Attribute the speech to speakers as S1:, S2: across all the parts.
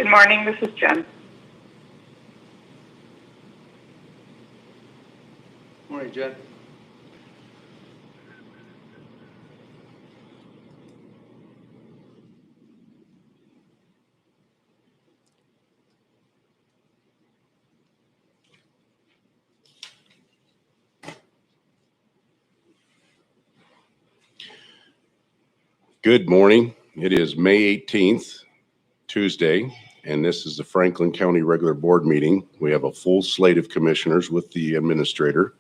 S1: Good morning, this is Jen.
S2: Morning, Jen.
S3: Good morning. It is May 18th, Tuesday, and this is the Franklin County Regular Board meeting. We have a full slate of commissioners with the administrator.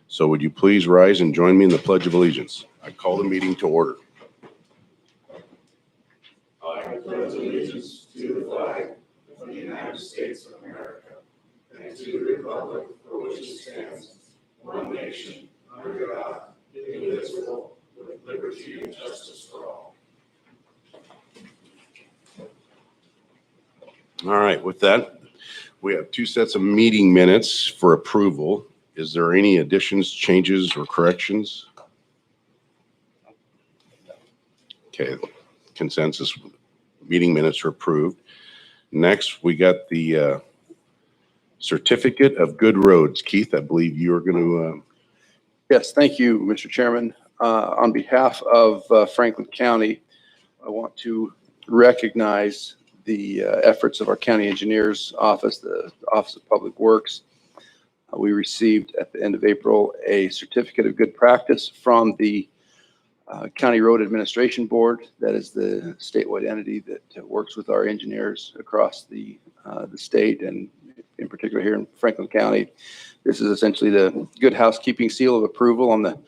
S3: So would you please rise and join me in the Pledge of Allegiance? I call the meeting to order.
S4: I pledge allegiance to the flag of the United States of America and to the republic for which it stands, one nation, under God, indivisible, with liberty and justice for all.
S3: All right, with that, we have two sets of meeting minutes for approval. Is there any additions, changes, or corrections? Okay, consensus, meeting minutes are approved. Next, we got the certificate of good roads. Keith, I believe you are going to.
S2: Yes, thank you, Mr. Chairman. On behalf of Franklin County, I want to recognize the efforts of our county engineer's office, the Office of Public Works. We received at the end of April a certificate of good practice from the County Road Administration Board. That is the statewide entity that works with our engineers across the state, and in particular here in Franklin County. This is essentially the good housekeeping seal of approval on the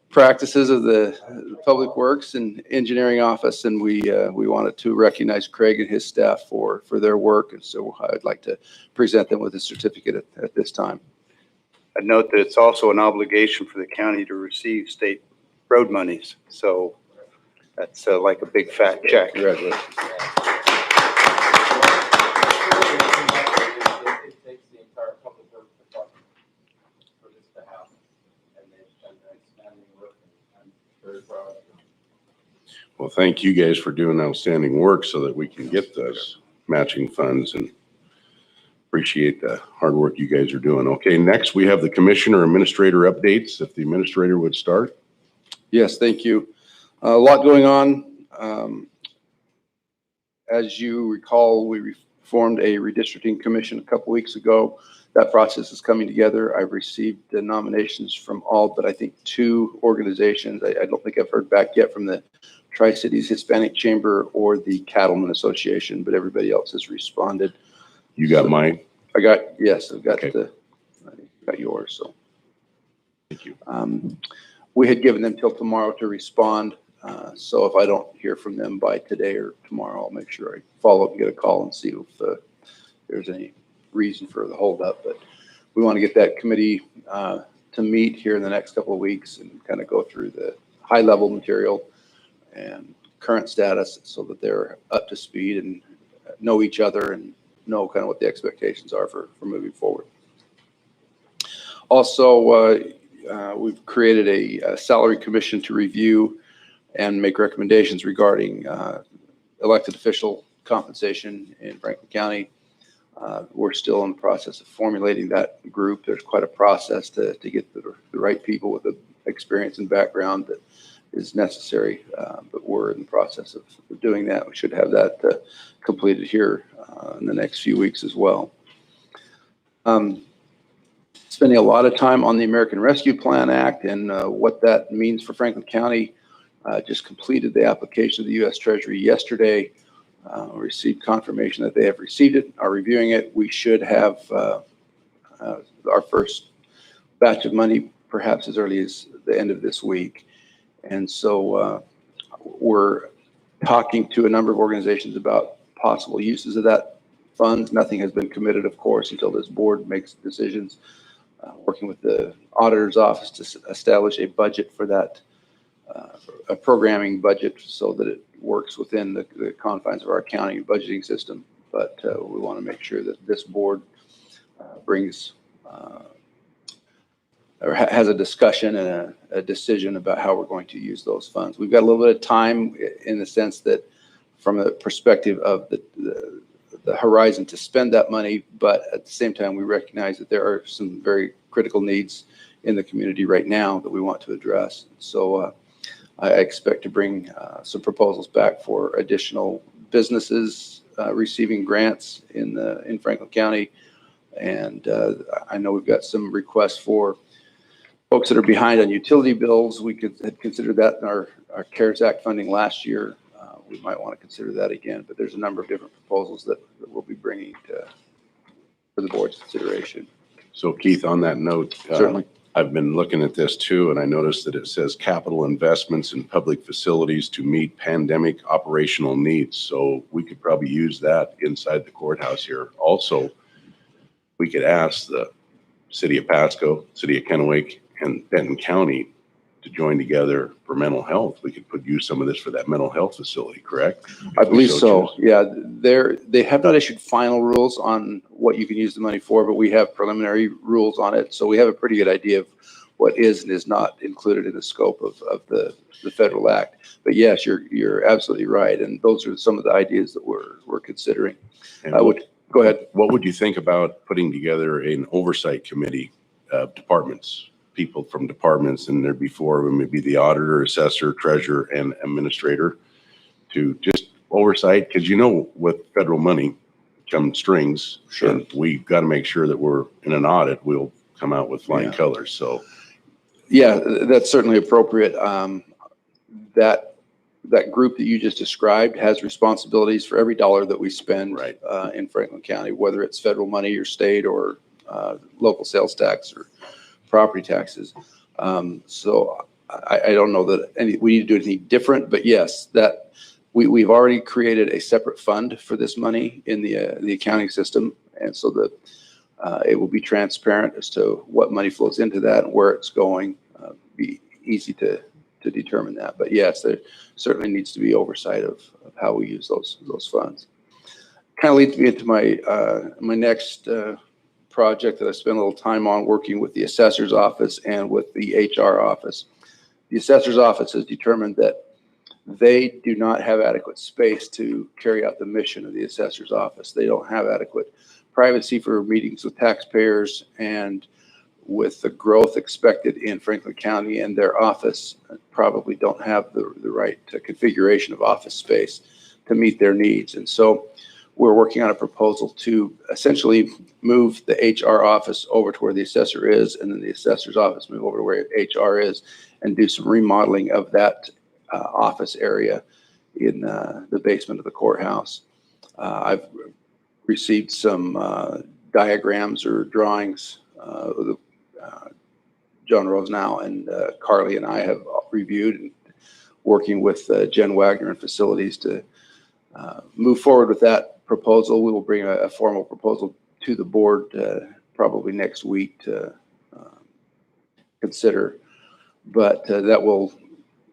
S2: practices of the Public Works and Engineering Office, and we wanted to recognize Craig and his staff for their work, and so I'd like to present them with a certificate at this time.
S5: I'd note that it's also an obligation for the county to receive state road monies, so that's like a big fat check.
S2: Congratulations.
S6: It takes the entire public works department for this to happen, and they've done outstanding work, and I'm very proud of them.
S3: Well, thank you guys for doing outstanding work so that we can get those matching funds, and appreciate the hard work you guys are doing. Okay, next we have the commissioner administrator updates. If the administrator would start.
S2: Yes, thank you. A lot going on. As you recall, we formed a redistricting commission a couple weeks ago. That process is coming together. I've received the nominations from all but I think two organizations. I don't think I've heard back yet from the Tri-Cities Hispanic Chamber or the Cattlemen Association, but everybody else has responded.
S3: You got mine?
S2: I've got
S3: Okay.
S2: I got yours, so.
S3: Thank you.
S2: We had given them till tomorrow to respond. So if I don't hear from them by today or tomorrow, I'll make sure I follow up and get a call and see if there's any reason for the holdup. But we want to get that committee to meet here in the next couple of weeks and kind of go through the high level material and current status so that they're up to speed and know each other and know kind of what the expectations are for moving forward. Also, we've created a salary commission to review and make recommendations regarding elected official compensation in Franklin County. We're still in the process of formulating that group. There's quite a process to get the right people with the experience and background that is necessary, but we're in the process of doing that. We should have that completed here in the next few weeks as well. Spending a lot of time on the American Rescue Plan Act and what that means for Franklin County. Just completed the application of the U.S. Treasury yesterday. Received confirmation that they have received it, are reviewing it. We should have our first batch of money perhaps as early as the end of this week. And so we're talking to a number of organizations about possible uses of that funds. Nothing has been committed, of course, until this board makes decisions. Working with the auditor's office to establish a budget for that, a programming budget so that it works within the confines of our accounting and budgeting system. But we want to make sure that this board brings or has a discussion and a decision about how we're going to use those funds. We've got a little bit of time in the sense that from the perspective of the horizon to spend that money, but at the same time, we recognize that there are some very critical needs in the community right now that we want to address. So I expect to bring some proposals back for additional businesses receiving grants in Franklin County. And I know we've got some requests for folks that are behind on utility bills. We had considered that in our CARES Act funding last year. We might want to consider that again, but there's a number of different proposals that we'll be bringing for the board's consideration.
S3: So Keith, on that note,
S2: Certainly.
S3: I've been looking at this too, and I noticed that it says capital investments in public facilities to meet pandemic operational needs. So we could probably use that inside the courthouse here. Also, we could ask the city of Pasco, city of Kennewick, and Benton County to join together for mental health. We could use some of this for that mental health facility, correct?
S2: I believe so.
S3: choose.
S2: Yeah, they have not issued final rules on what you can use the money for, but we have preliminary rules on it. So we have a pretty good idea of what is and is not included in the scope of the federal act. But yes, you're absolutely right. And those are some of the ideas that we're considering.
S3: And
S2: Go ahead.
S3: what would you think about putting together an oversight committee of departments? People from departments, and there before maybe the auditor, assessor, treasurer, and administrator to just oversight, because with federal money come strings.
S2: Sure.
S3: And we've got to make sure that we're in an audit, we'll come out with flying colors. So
S2: yeah, that's certainly appropriate. That group that you just described has responsibilities for every dollar that we spend
S3: Right.
S2: In Franklin County, whether it's federal money or state or local sales tax or property taxes. So I don't know that we need to do anything different, but yes, that we've already created a separate fund for this money in the accounting system. And so that it will be transparent as to what money flows into that and where it's going. Be easy to determine that. But yes, there certainly needs to be oversight of how we use those funds. Kind of leads me into my next project that I spent a little time on, working with the assessor's office and with the HR office. The assessor's office has determined that they do not have adequate space to carry out the mission of the assessor's office. They don't have adequate privacy for meetings with taxpayers, and with the growth expected in Franklin County and their office, probably don't have the right configuration of office space to meet their needs. And so we're working on a proposal to essentially move the HR office over to where the assessor is, and then the assessor's office move over to where HR is, and do some remodeling of that office area in the basement of the courthouse. I've received some diagrams or drawings. John Rosenau and Carly and I have reviewed, and working with Jen Wagner and facilities to move forward with that proposal. We will bring a formal proposal to the board probably next week to consider, but that will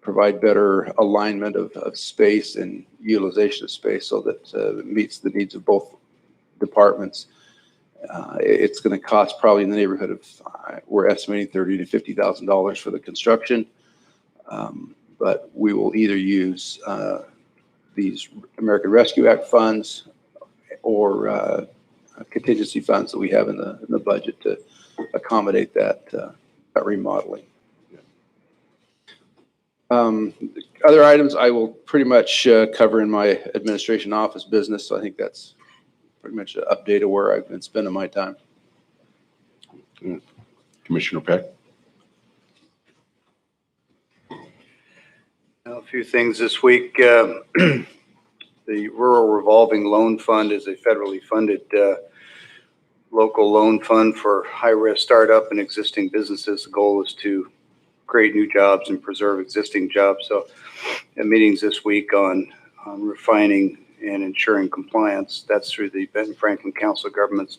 S2: provide better alignment of space and utilization of space so that it meets the needs of both departments. It's going to cost probably in the neighborhood of, we're estimating $30,000 to $50,000 for the construction, but we will either use these American Rescue Act funds or contingency funds that we have in the budget to accommodate that remodeling. Other items I will pretty much cover in my administration office business, so I think that's pretty much an update of where I've been spending my time.
S3: Commissioner Peck.
S5: A few things this week. The Rural Revolving Loan Fund is a federally funded local loan fund for high-risk startup and existing businesses. The goal is to create new jobs and preserve existing jobs. So meetings this week on refining and ensuring compliance. That's through the Benton Franklin Council of Governments.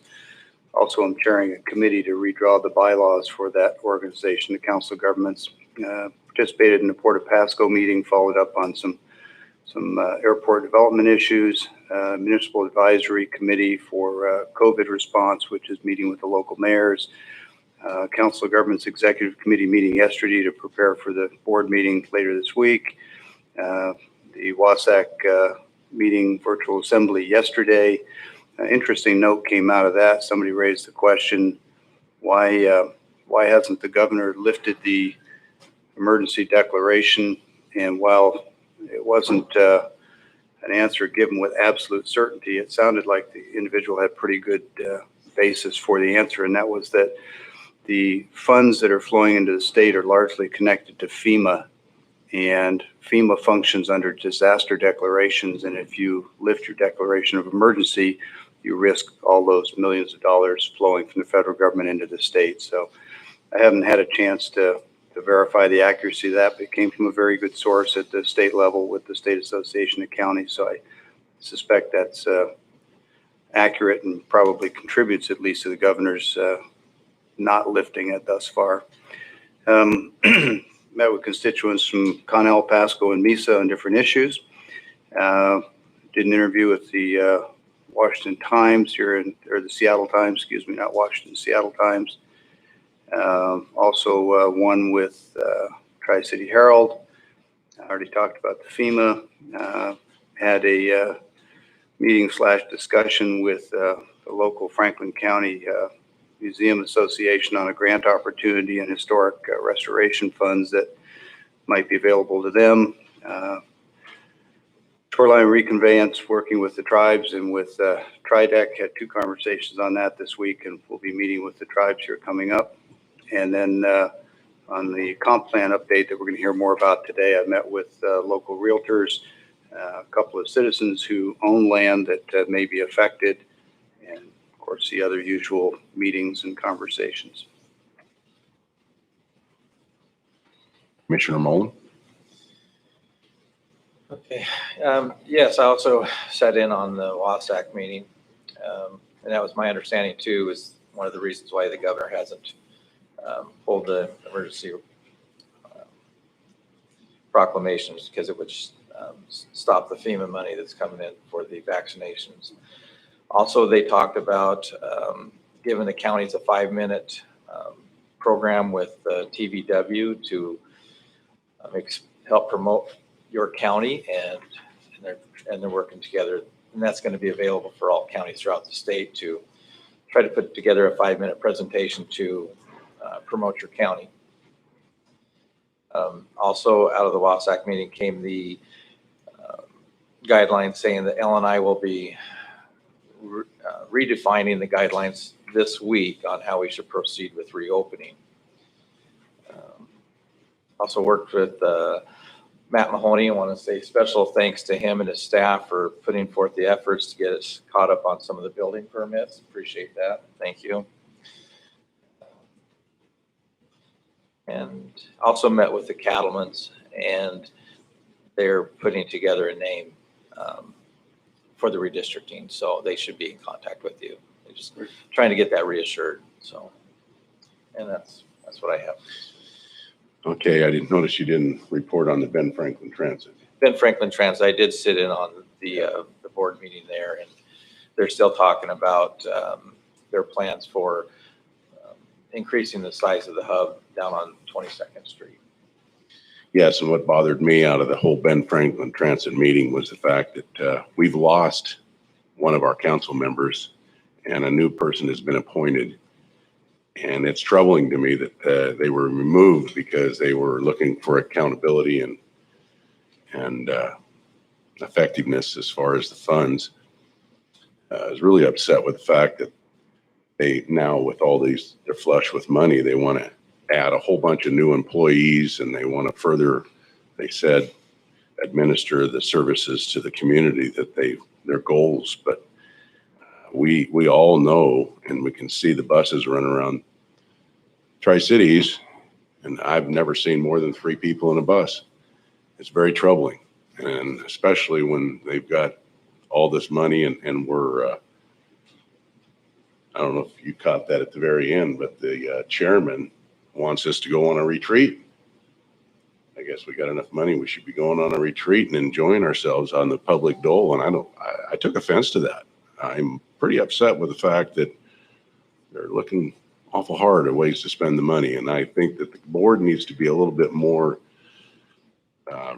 S5: Also, I'm chairing a committee to redraw the bylaws for that organization. The Council of Governments participated in the Port of Pasco meeting, followed up on some airport development issues. Municipal Advisory Committee for COVID response, which is meeting with the local mayors. Council of Governments Executive Committee meeting yesterday to prepare for the board meeting later this week. The WASAC meeting virtual assembly yesterday. interesting note came out of that. Somebody raised the question, why hasn't the governor lifted the emergency declaration? And while it wasn't an answer given with absolute certainty, it sounded like the individual had pretty good basis for the answer, and that was that the funds that are flowing into the state are largely connected to FEMA, and FEMA functions under disaster declarations, and if you lift your declaration of emergency, you risk all those millions of dollars flowing from the federal government into the state. So I haven't had a chance to verify the accuracy of that, but it came from a very good source at the state level with the State Association of Counties. So I suspect that's accurate and probably contributes at least to the governor's not lifting it thus far. Met with constituents from Connell, Pasco, and Mesa on different issues. Did an interview with the Washington Times or the Seattle Times, excuse me, not Washington, Seattle Times. Also one with Tri-City Herald. I already talked about the FEMA. Had a meeting / discussion with the local Franklin County Museum Association on a grant opportunity and historic restoration funds that might be available to them. Shoreline reconveyance, working with the tribes and with TriDec, had 2 conversations on that this week, and we'll be meeting with the tribes here coming up. And then on the comp plan update that we're going to hear more about today, I met with local realtors, a couple of citizens who own land that may be affected, and of course the other usual meetings and conversations.
S3: Commissioner Mullen?
S6: Okay. Yes, I also sat in on the WASAC meeting. And that was my understanding too, is one of the reasons why the governor hasn't pulled the emergency proclamations, because it would stop the FEMA money that's coming in for the vaccinations. Also, they talked about giving the counties a 5-minute program with TVW to help promote your county, and they're working together, and that's going to be available for all counties throughout the state to try to put together a 5-minute presentation to promote your county. Also, out of the WASAC meeting came the guidelines saying that LNI will be redefining the guidelines this week on how we should proceed with reopening. Also worked with Matt Mahoney. I want to say special thanks to him and his staff for putting forth the efforts to get us caught up on some of the building permits. Appreciate that. Thank you. And also met with the cattlemen's, and they're putting together a name for the redistricting. So they should be in contact with you. They're just trying to get that reassured. So, and that's what I have.
S3: Okay, I didn't notice you didn't report on the Ben Franklin Transit.
S6: Ben Franklin Transit, I did sit in on the board meeting there, and they're still talking about their plans for increasing the size of the hub down on 22nd Street.
S3: Yes, and what bothered me out of the whole Ben Franklin Transit meeting was the fact that we've lost one of our council members and a new person has been appointed. And it's troubling to me that they were removed because they were looking for accountability and effectiveness as far as the funds. I was really upset with the fact that they now, with all these, they're flush with money. They want to add a whole bunch of new employees, and they want to further, they said, administer the services to the community that their goals. But we all know, and we can see the buses run around Tri-Cities, and I've never seen more than 3 people in a bus. It's very troubling, and especially when they've got all this money and we're, I don't know if you caught that at the very end, but the chairman wants us to go on a retreat. I guess we got enough money, we should be going on a retreat and enjoying ourselves on the public dole, and I took offense to that. I'm pretty upset with the fact that they're looking awful hard at ways to spend the money. And I think that the board needs to be a little bit more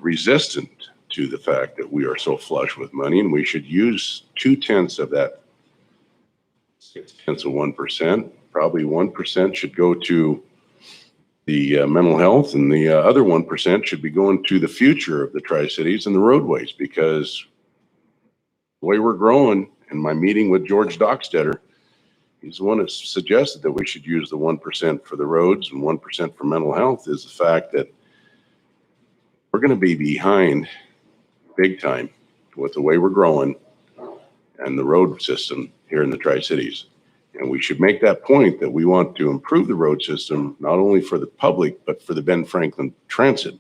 S3: resistant to the fact that we are so flush with money, and we should use 2/10 of that 0.6 of 1%. Probably 1% should go to the mental health, and the other 1% should be going to the future of the Tri-Cities and the roadways, because the way we're growing, in my meeting with George Dockstetter, he's the one that suggested that we should use the 1% for the roads and 1% for mental health, is the fact that we're going to be behind big time with the way we're growing and the road system here in the Tri-Cities. And we should make that point that we want to improve the road system, not only for the public, but for the Ben Franklin Transit,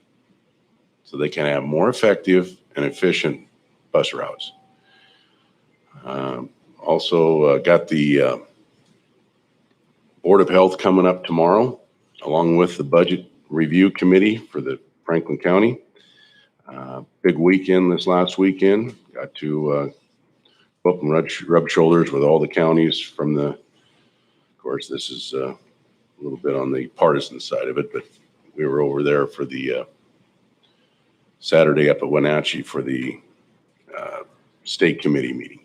S3: so they can have more effective and efficient bus routes. Also got the Board of Health coming up tomorrow, along with the Budget Review Committee for the Franklin County. Big weekend this last weekend. Got to go up and rub shoulders with all the counties from the, of course, this is a little bit on the partisan side of it, but we were over there for the Saturday up at Wenatchee for the state committee meeting.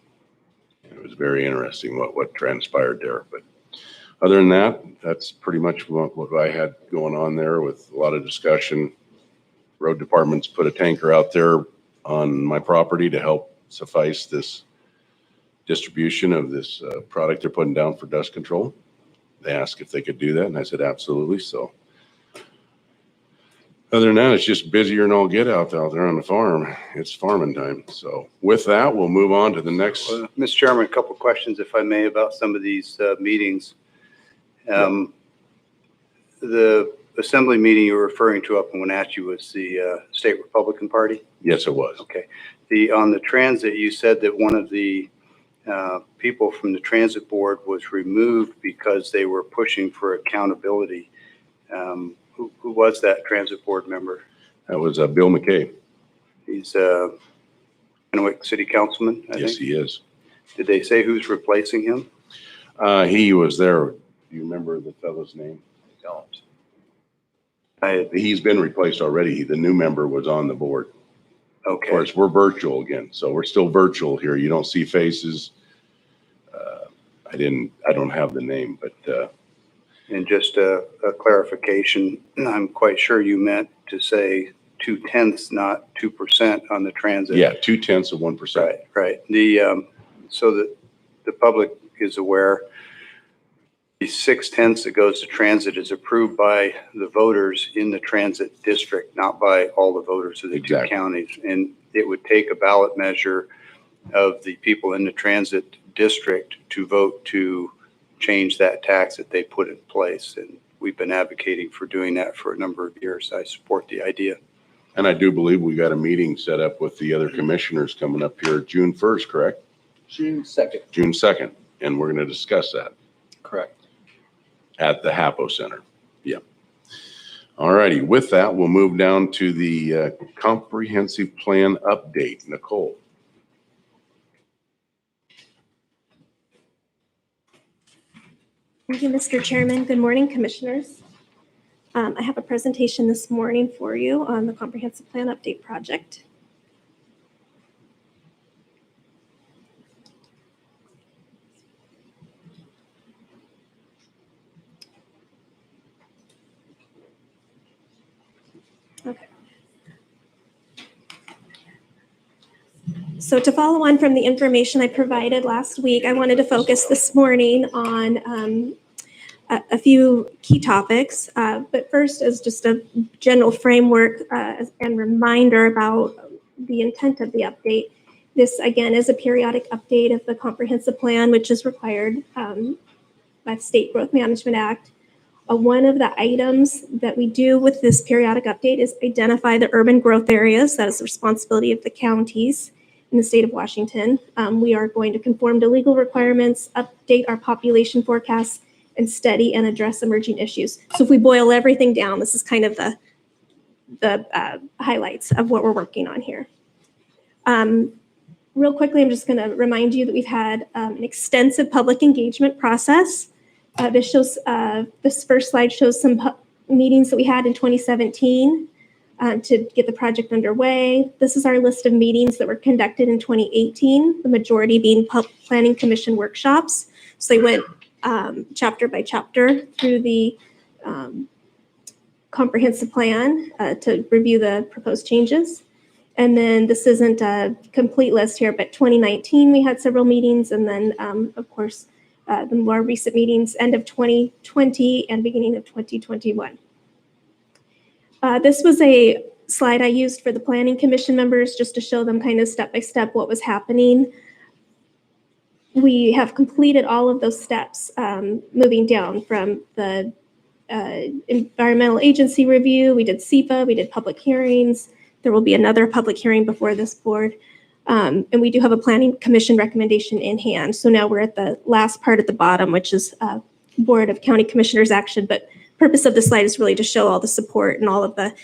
S3: It was very interesting what transpired there. But other than that, that's pretty much what I had going on there, with a lot of discussion. Road departments put a tanker out there on my property to help suffice this distribution of this product they're putting down for dust control. They asked if they could do that, and I said absolutely. So other than that, it's just busier than all get out there on the farm. It's farming time. So with that, we'll move on to the next.
S5: Mr. Chairman, a couple of questions, if I may, about some of these meetings. The assembly meeting you were referring to up in Wenatchee was the State Republican Party?
S3: Yes, it was.
S5: Okay. On the transit, you said that one of the people from the transit board was removed because they were pushing for accountability. Who was that transit board member?
S3: That was Bill McKay.
S5: He's a Kennewick City Councilman, I
S3: Yes,
S5: think.
S3: he is.
S5: Did they say who's replacing him?
S3: He was there. Do you remember the fellow's name?
S6: I don't.
S3: He's been replaced already. The new member was on the board. Of
S5: Okay.
S3: course, we're virtual again, so we're still virtual here. You don't see faces. I don't have the name, but.
S5: And just a clarification, I'm quite sure you meant to say 0.2, not 2% on the transit.
S3: Yeah, 0.2 of 1%.
S5: Right, right. So that the public is aware, the 0.6 that goes to transit is approved by the voters in the transit district, not by all the voters of the
S3: Exactly.
S5: two counties. And it would take a ballot measure of the people in the transit district to vote to change that tax that they put in place. And we've been advocating for doing that for a number of years. I support the idea.
S3: And I do believe we got a meeting set up with the other commissioners coming up here June 1st, correct?
S2: June 2nd.
S3: June 2nd, and we're going to discuss that
S2: Correct.
S3: at the HAPO Center. Yep. All righty. With that, we'll move down to the comprehensive plan update. Nicole.
S1: Thank you, Mr. Chairman. Good morning, Commissioners. I have a presentation this morning for you on the Comprehensive Plan Update Project. Okay. So to follow on from the information I provided last week, I wanted to focus this morning on a few key topics. But first, as just a general framework and reminder about the intent of the update, this again is a periodic update of the comprehensive plan, which is required by the State Growth Management Act. One of the items that we do with this periodic update is identify the urban growth areas. That is the responsibility of the counties in the state of Washington. We are going to conform to legal requirements, update our population forecasts, and study and address emerging issues. So if we boil everything down, this is kind of the highlights of what we're working on here. Real quickly, I'm just going to remind you that we've had an extensive public engagement process. This first slide shows some meetings that we had in 2017 to get the project underway. This is our list of meetings that were conducted in 2018, the majority being planning commission workshops. So they went chapter by chapter through the comprehensive plan to review the proposed changes. And then this isn't a complete list here, but 2019, we had several meetings. And then, of course, the more recent meetings, end of 2020 and beginning of 2021. This was a slide I used for the Planning Commission members just to show them kind of step by step what was happening. We have completed all of those steps moving down from the environmental agency review. We did SEPA, we did public hearings. There will be another public hearing before this board. And we do have a Planning Commission recommendation in hand. So now we're at the last part at the bottom, which is Board of County Commissioners action. But purpose of the slide is really to show all the support and all of the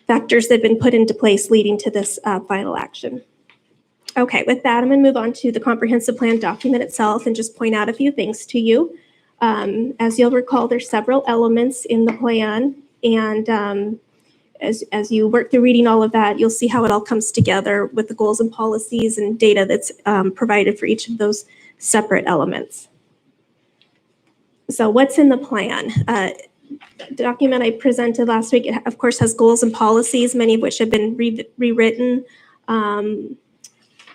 S1: factors that have been put into place leading to this final action. Okay, with that, I'm going to move on to the comprehensive plan document itself and just point out a few things to you. As you'll recall, there's several elements in the plan, and as you work through reading all of that, you'll see how it all comes together with the goals and policies and data that's provided for each of those separate elements. So what's in the plan? The document I presented last week, it of course has goals and policies, many of which have been rewritten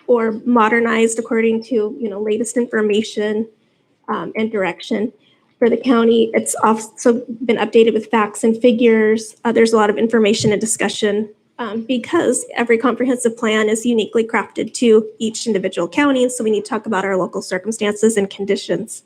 S1: or modernized according to latest information and direction. For the county, it's also been updated with facts and figures. There's a lot of information and discussion because every comprehensive plan is uniquely crafted to each individual county. So we need to talk about our local circumstances and conditions.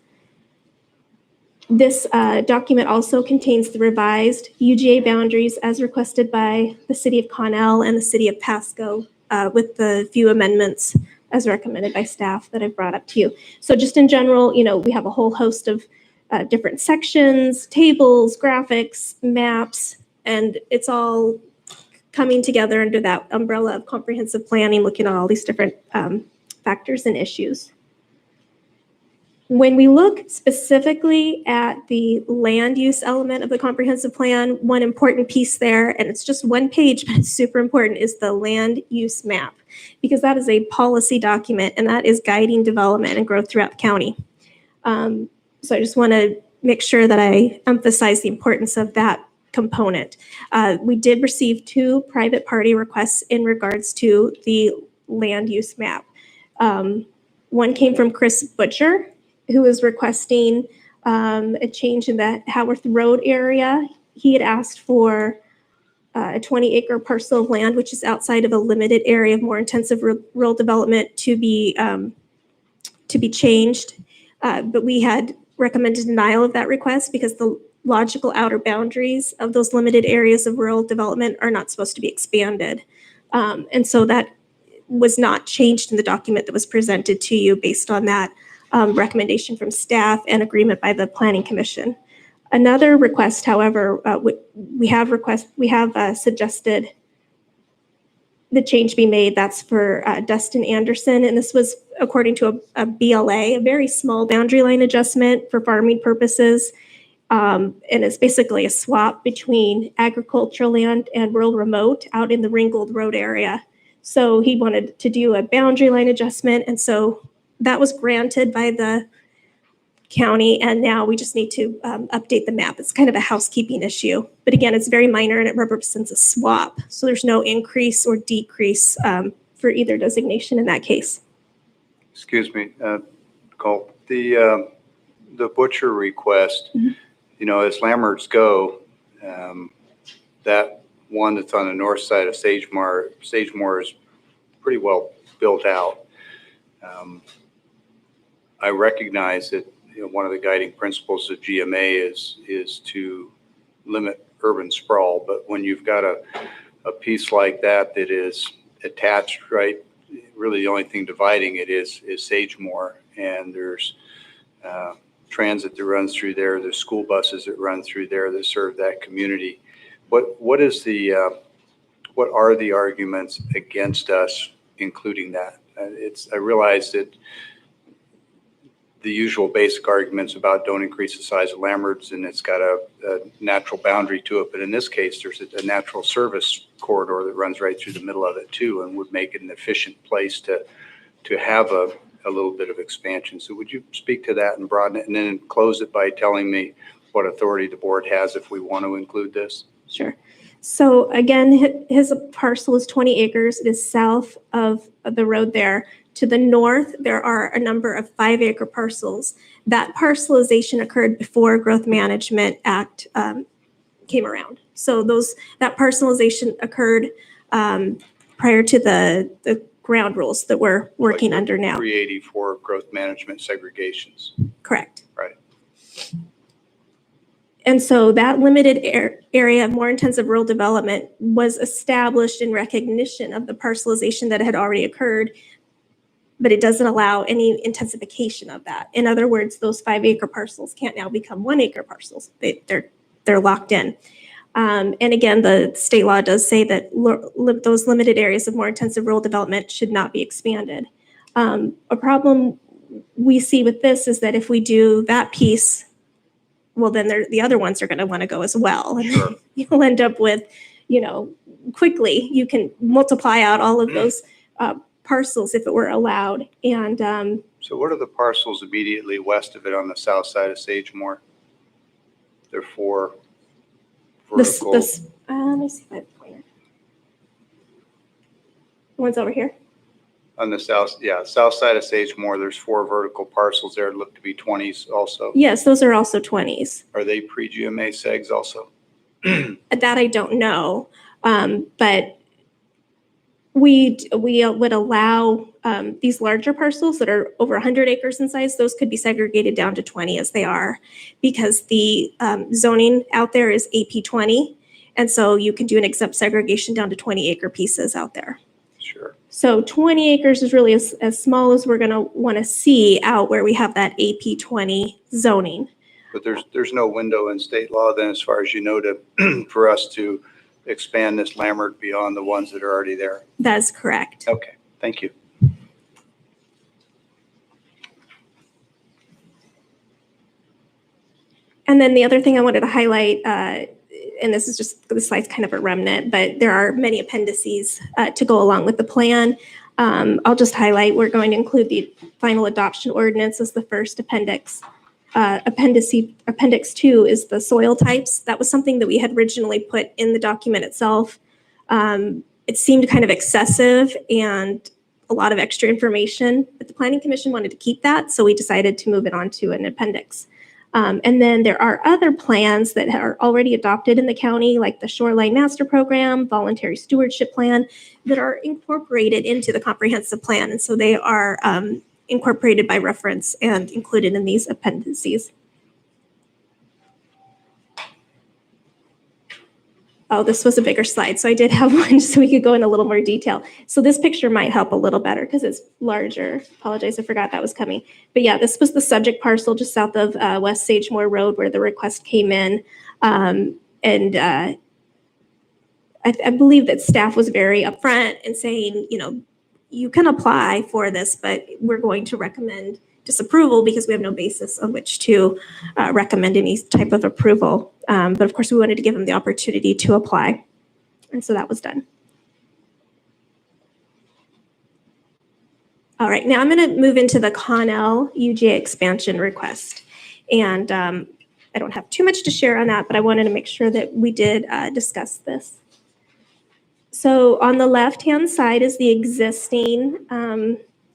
S1: This document also contains the revised UGA boundaries as requested by the city of Connell and the city of Pasco with the few amendments as recommended by staff that I've brought up to you. So just in general, we have a whole host of different sections, tables, graphics, maps, and it's all coming together under that umbrella of comprehensive planning, looking at all these different factors and issues. When we look specifically at the land use element of the comprehensive plan, one important piece there, and it's just one page, but it's super important, is the land use map, because that is a policy document and that is guiding development and growth throughout the county. So I just want to make sure that I emphasize the importance of that component. We did receive 2 private party requests in regards to the land use map. One came from Chris Butcher, who was requesting a change in the Howarth Road area. He had asked for a 20-acre parcel of land, which is outside of a limited area of more intensive rural development, to be changed. But we had recommended denial of that request because the logical outer boundaries of those limited areas of rural development are not supposed to be expanded. And so that was not changed in the document that was presented to you based on that recommendation from staff and agreement by the Planning Commission. Another request, however, we have suggested the change be made. That's for Dustin Anderson, and this was according to a BLA, a very small boundary line adjustment for farming purposes, and it's basically a swap between agricultural land and rural remote out in the Ringgold Road area. So he wanted to do a boundary line adjustment, and so that was granted by the county, and now we just need to update the map. It's kind of a housekeeping issue, but again, it's very minor and it represents a swap. So there's no increase or decrease for either designation in that case.
S5: Excuse me, Cole. The Butcher request, as landmarks go, that one that's on the north side of Sagemore is pretty well built out. I recognize that one of the guiding principles of GMA is to limit urban sprawl, but when you've got a piece like that is attached, right, really the only thing dividing it is Sagemore, and there's transit that runs through there, there's school buses that run through there that serve that community. What are the arguments against us including that? I realize that the usual basic arguments about don't increase the size of landmarks and it's got a natural boundary to it. But in this case, there's a natural service corridor that runs right through the middle of it too, and would make it an efficient place to have a a little bit of expansion. So would you speak to that and broaden it, and then close it by telling me what authority the board has if we want to include this?
S1: Sure. So again, his parcel is 20 acres. It is south of the road there. To the north, there are a number of 5-acre parcels. That parcelization occurred before Growth Management Act came around. So that parcelization occurred prior to the ground rules that we're working under now.
S5: 384 growth management segregations.
S1: Correct.
S5: Right.
S1: And so that limited area of more intensive rural development was established in recognition of the parcelization that had already occurred, but it doesn't allow any intensification of that. In other words, those 5-acre parcels can't now become 1-acre parcels. They're locked in. And again, the state law does say that those limited areas of more intensive rural development should not be expanded. A problem we see with this is that if we do that piece, well, then the other ones are going to want to go as well. And
S5: Sure.
S1: you'll end up with, quickly, you can multiply out all of those parcels if it were allowed. And
S5: So what are the parcels immediately west of it on the south side of Sagemore? They're 4 vertical.
S1: let me see my pointer. The ones over here?
S5: On the south side of Sagemore, there's 4 vertical parcels there. Look to be 20s also.
S1: Yes, those are also 20s.
S5: Are they pre-GMA segs also?
S1: That I don't know, but we would allow these larger parcels that are over 100 acres in size. Those could be segregated down to 20 as they are, because the zoning out there is AP 20, and so you can do an exempt segregation down to 20-acre pieces out there.
S5: Sure.
S1: So 20 acres is really as small as we're going to want to see out where we have that AP 20 zoning.
S5: But there's no window in state law then, as far as you know, to for us to expand this Lambert beyond the ones that are already there.
S1: That is correct.
S5: Okay, thank you.
S1: And then the other thing I wanted to highlight, and this slide's kind of a remnant, but there are many appendices to go along with the plan. I'll just highlight, we're going to include the final adoption ordinance as the first appendix. Appendix 2 is the soil types. That was something that we had originally put in the document itself. It seemed kind of excessive and a lot of extra information, but the Planning Commission wanted to keep that, so we decided to move it on to an appendix. And then there are other plans that are already adopted in the county, like the Shoreline Master Program, Voluntary Stewardship Plan, that are incorporated into the comprehensive plan. And so they are incorporated by reference and included in these appendices. Oh, this was a bigger slide, so I did have one so we could go in a little more detail. So this picture might help a little better because it's larger. Apologize, I forgot that was coming. But yeah, this was the subject parcel just south of West Sagemore Road where the request came in. I believe that staff was very upfront in saying, you can apply for this, but we're going to recommend disapproval because we have no basis on which to recommend any type of approval. But of course, we wanted to give them the opportunity to apply. And so that was done. All right, now I'm going to move into the Connell UGA expansion request. And I don't have too much to share on that, but I wanted to make sure that we did discuss this. So on the left-hand side is the existing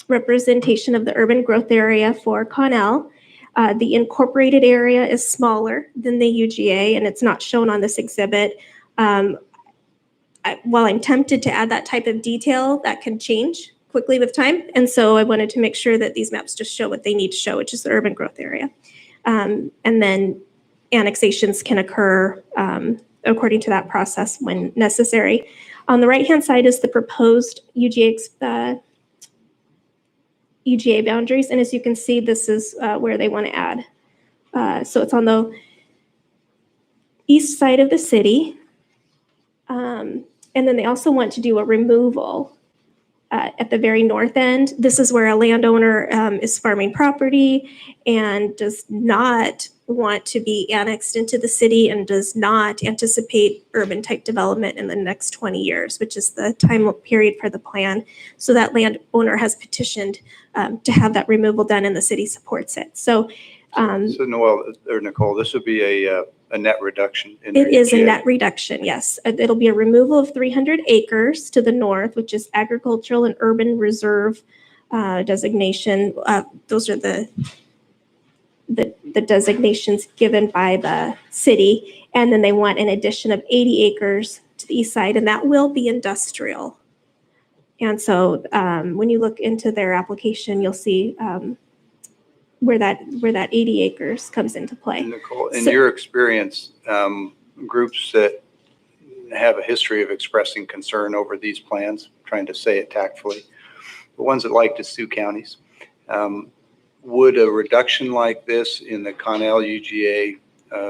S1: representation of the urban growth area for Connell. The incorporated area is smaller than the UGA, and it's not shown on this exhibit. While I'm tempted to add that type of detail, that can change quickly with time. And so I wanted to make sure that these maps just show what they need to show, which is the urban growth area. And then annexations can occur according to that process when necessary. On the right-hand side is the proposed UGA boundaries. And as you can see, this is where they want to add. So it's on the east side of the city. And then they also want to do a removal at the very north end. This is where a landowner is farming property and does not want to be annexed into the city and does not anticipate urban type development in the next 20 years, which is the time period for the plan. So that landowner has petitioned to have that removal done, and the city supports it. So
S5: So Noel or Nicole, this would be a net reduction in
S1: it
S5: their
S1: is a
S5: UGA.
S1: net reduction, yes. It'll be a removal of 300 acres to the north, which is agricultural and urban reserve designation. Those are the designations given by the city. And then they want an addition of 80 acres to the east side, and that will be industrial. And so when you look into their application, you'll see where that 80 acres comes into play.
S5: And Nicole, in
S1: So-
S5: your experience, groups that have a history of expressing concern over these plans, trying to say it tactfully, the ones that like to sue counties, would a reduction like this in the Connell UGA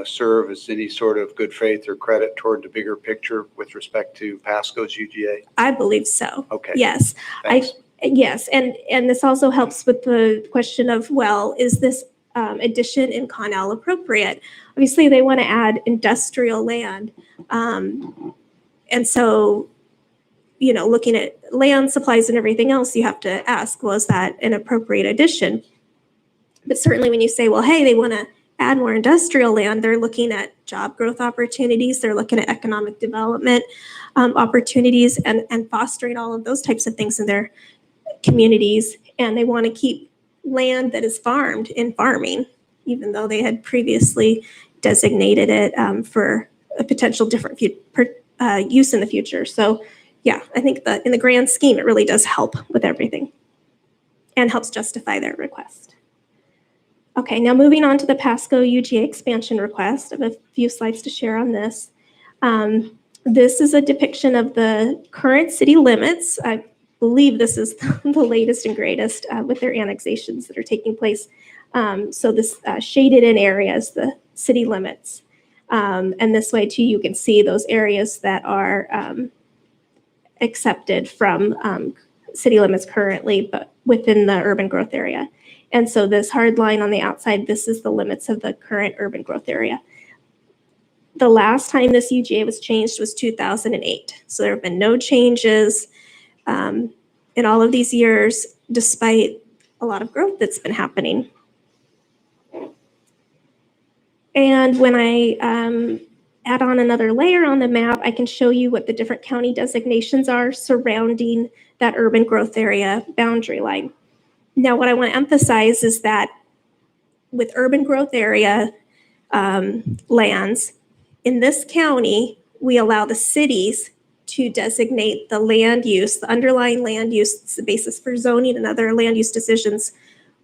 S5: serve as any sort of good faith or credit toward the bigger picture with respect to Pasco's UGA?
S1: I believe so.
S5: Okay.
S1: Yes.
S5: Thanks.
S1: Yes, and this also helps with the question of, well, is this addition in Connell appropriate? Obviously, they want to add industrial land. And so, looking at land supplies and everything else, you have to ask, well, is that an appropriate addition? But certainly when you say, well, hey, they want to add more industrial land, they're looking at job growth opportunities, they're looking at economic development opportunities and fostering all of those types of things in their communities, and they want to keep land that is farmed in farming, even though they had previously designated it for a potential different use in the future. So yeah, I think that in the grand scheme, it really does help with everything and helps justify their request. Okay, now moving on to the Pasco UGA expansion request. I have a few slides to share on this. This is a depiction of the current city limits. I believe this is the latest and greatest with their annexations that are taking place. So this shaded in area is the city limits. And this way too, you can see those areas that are accepted from city limits currently, but within the urban growth area. And so this hard line on the outside, this is the limits of the current urban growth area. The last time this UGA was changed was 2008. So there have been no changes in all of these years, despite a lot of growth that's been happening. And when I add on another layer on the map, I can show you what the different county designations are surrounding that urban growth area boundary line. Now, what I want to emphasize is that with urban growth area lands, in this county, we allow the cities to designate the land use, the underlying land use, it's the basis for zoning and other land use decisions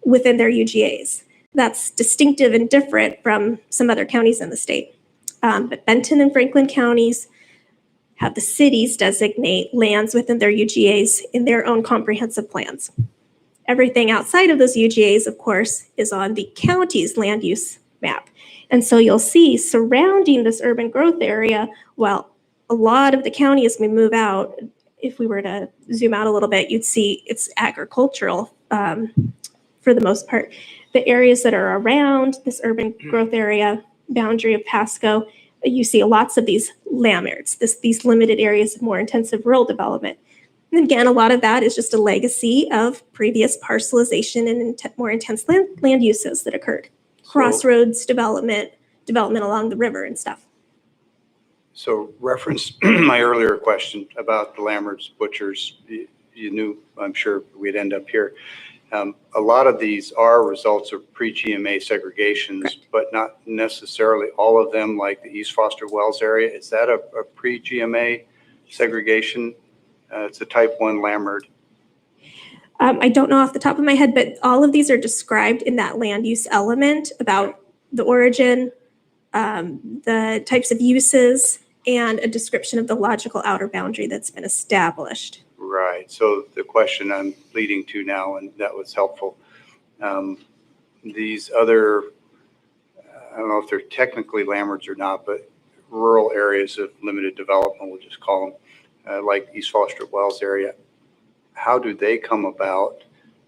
S1: within their UGAs. That's distinctive and different from some other counties in the state. But Benton and Franklin counties have the cities designate lands within their UGAs in their own comprehensive plans. Everything outside of those UGAs, of course, is on the county's land use map. And so you'll see surrounding this urban growth area, well, a lot of the county is going to move out. If we were to zoom out a little bit, you'd see it's agricultural for the most part. The areas that are around this urban growth area boundary of Pasco, you see lots of these lanyards, these limited areas of more intensive rural development. And again, a lot of that is just a legacy of previous parcelization and more intense land uses that occurred. Crossroads development along the river and stuff.
S5: So reference my earlier question about the Lammerts, Butchers, you knew, I'm sure we'd end up here. A lot of these are results of pre-GMA segregations, correct, but not necessarily all of them, like the East Foster Wells area. Is that a pre-GMA segregation? It's a type 1 Lammert.
S1: I don't know off the top of my head, but all of these are described in that land use element about the origin, the types of uses, and a description of the logical outer boundary that's been established.
S5: Right. So the question I'm leading to now, and that was helpful. These other, I don't know if they're technically Lammerts or not, but rural areas of limited development, we'll just call them, like East Foster Wells area. How do they come about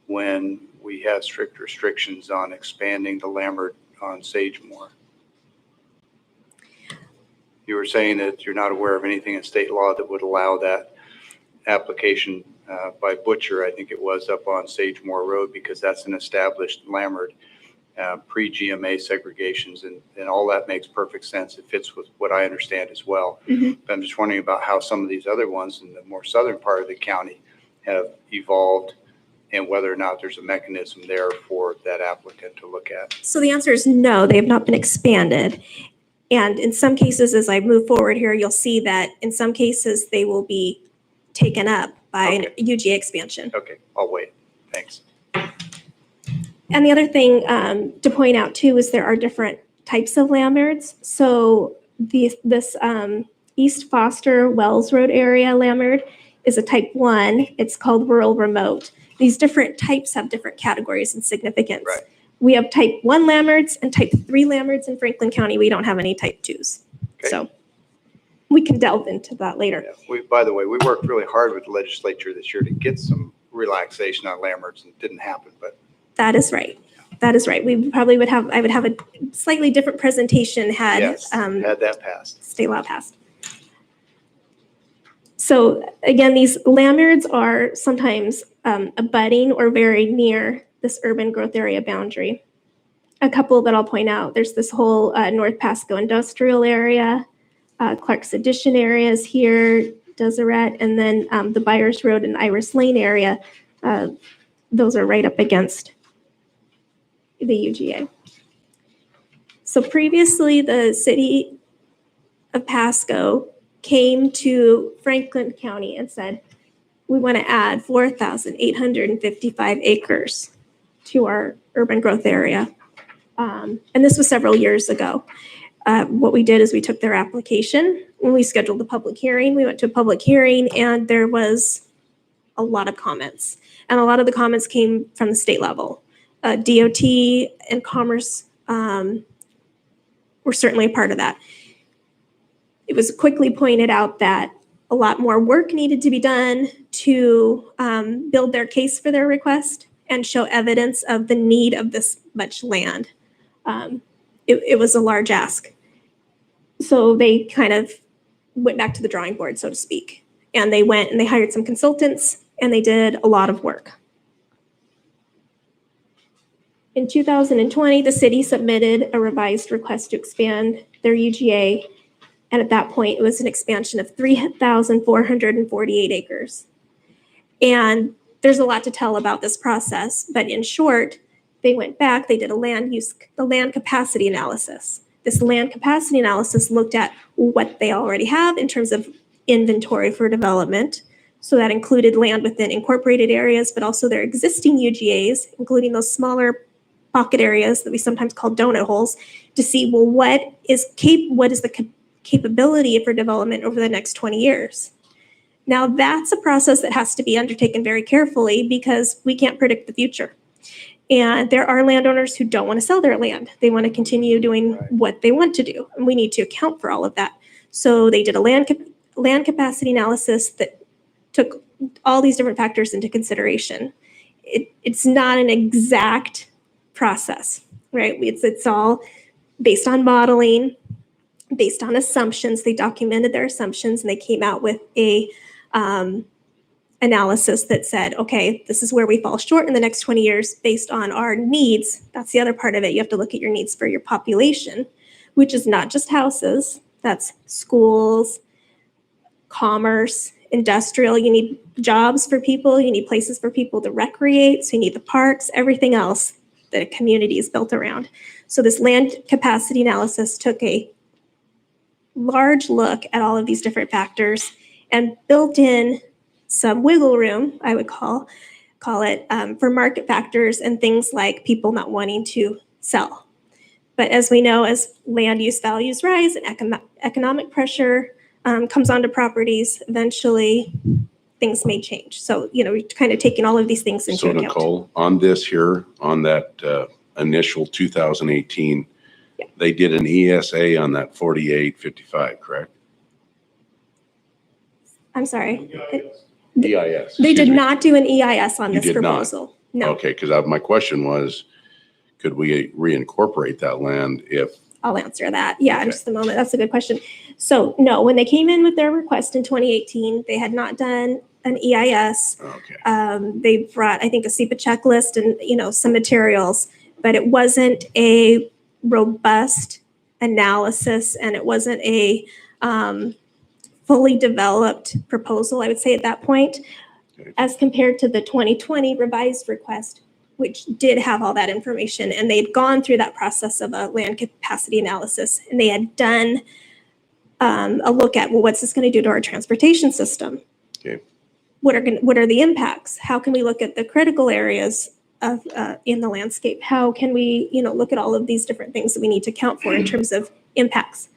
S5: when we have strict restrictions on expanding the Lammert on Sagemore? You were saying that you're not aware of anything in state law that would allow that application by Butcher, I think it was, up on Sagemore Road, because that's an established landmark, pre-GMA segregations, and all that makes perfect sense. It fits with what I understand as well.
S1: Mm-hmm.
S5: But I'm just wondering about how some of these other ones in the more southern part of the county have evolved, and whether or not there's a mechanism there for that applicant to look at.
S1: So the answer is no, they have not been expanded. And in some cases, as I move forward here, you'll see that in some cases they will be taken up by an UGA expansion.
S5: Okay, I'll wait. Thanks.
S1: And the other thing to point out too is there are different types of landmarks. So this East Foster Wells Road area landmark is a type 1. It's called rural remote. These different types have different categories and significance.
S5: Right.
S1: We have type 1 landmarks and type 3 landmarks in Franklin County. We don't have any type 2s.
S5: Okay.
S1: So we can delve into that later.
S5: Yeah. By the way, we worked really hard with the legislature this year to get some relaxation on landmarks, and it didn't happen, but.
S1: That is right. That is right. We probably would have, I would have a slightly different presentation had
S5: Had that passed.
S1: state law passed. So again, these landmarks are sometimes abutting or very near this urban growth area boundary. A couple that I'll point out, there's this whole North Pasco industrial area, Clark's Addition areas here, Deseret, and then the Byers Road and Iris Lane area. Those are right up against the UGA. So previously, the city of Pasco came to Franklin County and said, we want to add 4,855 acres to our urban growth area. And this was several years ago. What we did is we took their application and we scheduled the public hearing. We went to a public hearing and there was a lot of comments. And a lot of the comments came from the state level. DOT and Commerce were certainly a part of that. It was quickly pointed out that a lot more work needed to be done to build their case for their request and show evidence of the need of this much land. It was a large ask. So they kind of went back to the drawing board, so to speak. And they went and they hired some consultants and they did a lot of work. In 2020, the city submitted a revised request to expand their UGA. And at that point, it was an expansion of 3,448 acres. And there's a lot to tell about this process, but in short, they went back, they did the land capacity analysis. This land capacity analysis looked at what they already have in terms of inventory for development. So that included land within incorporated areas, but also their existing UGAs, including those smaller pocket areas that we sometimes call donut holes, to see, well, what is the capability for development over the next 20 years. Now, that's a process that has to be undertaken very carefully because we can't predict the future. And there are landowners who don't want to sell their land. They want to continue doing what they want to do. And we need to account for all of that. So they did a land capacity analysis that took all these different factors into consideration. It's not an exact process, right? It's all based on modeling, based on assumptions. They documented their assumptions and they came out with a analysis that said, okay, this is where we fall short in the next 20 years based on our needs. That's the other part of it. You have to look at your needs for your population, which is not just houses. That's schools, commerce, industrial. You need jobs for people. You need places for people to recreate. So you need the parks, everything else that a community is built around. So this land capacity analysis took a large look at all of these different factors and built in some wiggle room, I would call it, for market factors and things like people not wanting to sell. But as we know, as land use values rise and economic pressure comes onto properties, eventually things may change. So, we're kind of taking all of these things into account. So
S3: Nicole, on this here, on that initial 2018, they did an ESA on that 4855, correct?
S1: I'm sorry.
S3: EIS.
S1: They did not do an EIS on this
S3: did not?
S1: proposal. No.
S3: Okay, because my question was, could we reincorporate that land if,
S1: I'll answer that. Yeah, in
S3: Okay.
S1: just a moment. That's a good question. So no, when they came in with their request in 2018, they had not done an EIS.
S3: okay,
S1: They brought, I think, a SEPA checklist and, some materials, but it wasn't a robust analysis and it wasn't a fully developed proposal, I would say at that point,
S3: Okay.
S1: as compared to the 2020 revised request, which did have all that information. And they'd gone through that process of a land capacity analysis and they had done a look at, well, what's this going to do to our transportation system?
S3: Okay.
S1: What are the impacts? How can we look at the critical areas of in the landscape? How can we, look at all of these different things that we need to account for in terms of impacts?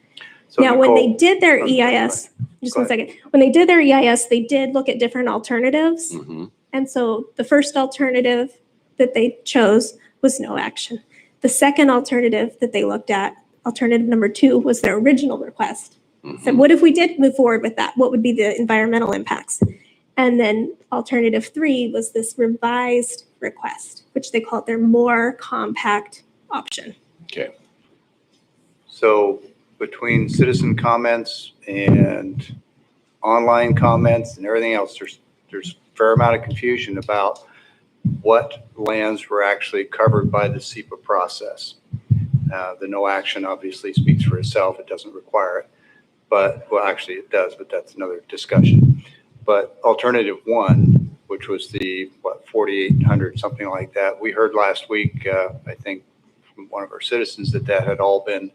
S5: So
S1: Now, when they
S5: Nicole,
S1: did their
S5: I'm sorry, go
S1: EIS, just
S5: Go
S1: one second. When they did their EIS, they did look at different alternatives.
S3: mm-hmm,
S1: And so the first alternative that they chose was no action. The second alternative that they looked at, alternative number 2, was their original request.
S3: mm-hmm.
S1: Said, what if we did move forward with that? What would be the environmental impacts? And then alternative 3 was this revised request, which they called their more compact option.
S3: Okay,
S5: so between citizen comments and online comments and everything else, there's a fair amount of confusion about what lands were actually covered by the SEPA process. The no action obviously speaks for itself. It doesn't require it. But, well, actually it does, but that's another discussion. But alternative 1, which was the, 4,800, something like that, we heard last week, I think, from one of our citizens that had all been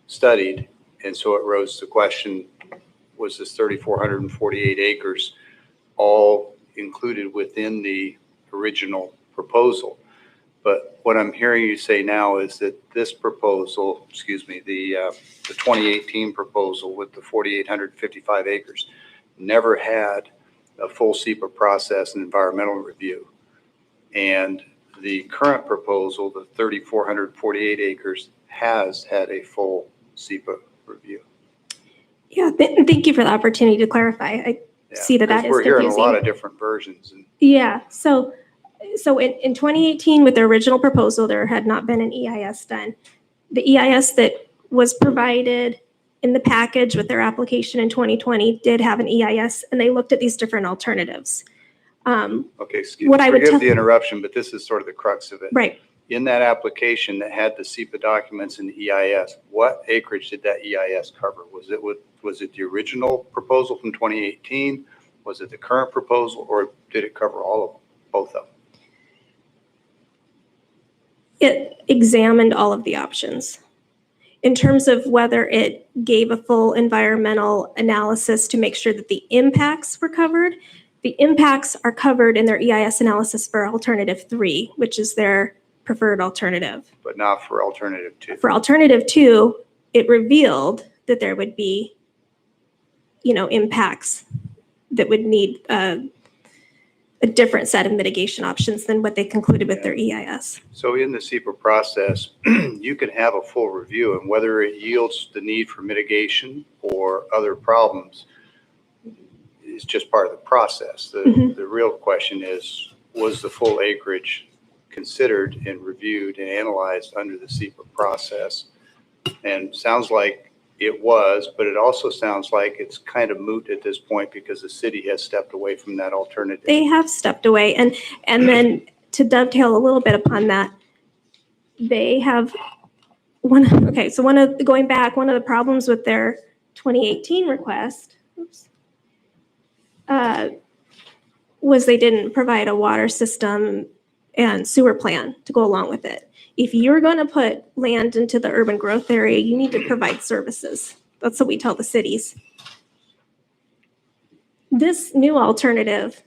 S5: studied. And so it rose the question, was this 3,448 acres all included within the original proposal? But what I'm hearing you say now is that this proposal, the 2018 proposal with the 4,855 acres never had a full SEPA process and environmental review. And the current proposal, the 3,448 acres, has had a full SEPA review.
S1: Yeah, thank you for the opportunity to clarify. I see that is confusing.
S5: We're hearing a lot of different versions. And
S1: Yeah, so in 2018 with the original proposal, there had not been an EIS done. The EIS that was provided in the package with their application in 2020 did have an EIS, and they looked at these different alternatives.
S5: okay,
S1: Forgive
S5: the interruption, but this is sort of the crux of it.
S1: Right.
S5: In that application that had the SEPA documents and the EIS, what acreage did that EIS cover? Was it the original proposal from 2018? Was it the current proposal, or did it cover all of them, both of them?
S1: It examined all of the options. In terms of whether it gave a full environmental analysis to make sure that the impacts were covered, the impacts are covered in their EIS analysis for alternative 3, which is their preferred alternative.
S5: But not for alternative 2.
S1: For alternative 2, it revealed that there would be, impacts that would need a different set of mitigation options than what they concluded with their EIS.
S5: So in the SEPA process, you can have a full review, and whether it yields the need for mitigation or other problems is just part of the process. The real question is, was the full acreage considered and reviewed and analyzed under the SEPA process? And sounds like it was, but it also sounds like it's kind of moot at this point because the city has stepped away from that alternative.
S1: They have stepped away. And then to dovetail a little bit upon that, they have one of the problems with their 2018 request was they didn't provide a water system and sewer plan to go along with it. If you're going to put land into the urban growth area, you need to provide services. That's what we tell the cities. This new alternative,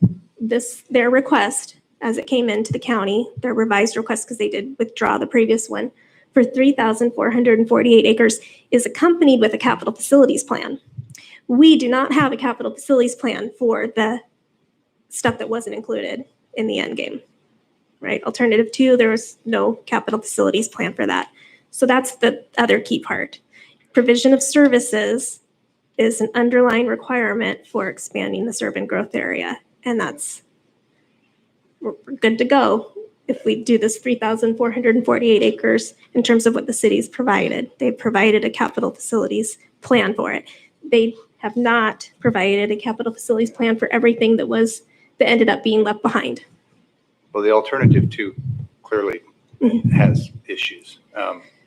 S1: their request as it came into the county, their revised request, because they did withdraw the previous one, for 3,448 acres is accompanied with a capital facilities plan. We do not have a capital facilities plan for the stuff that wasn't included in the end game. Right? Alternative 2, there was no capital facilities plan for that. So that's the other key part. Provision of services is an underlying requirement for expanding this urban growth area. And we're good to go if we do this 3,448 acres in terms of what the city's provided. They provided a capital facilities plan for it. They have not provided a capital facilities plan for everything that ended up being left behind.
S5: Well, the alternative two clearly has issues.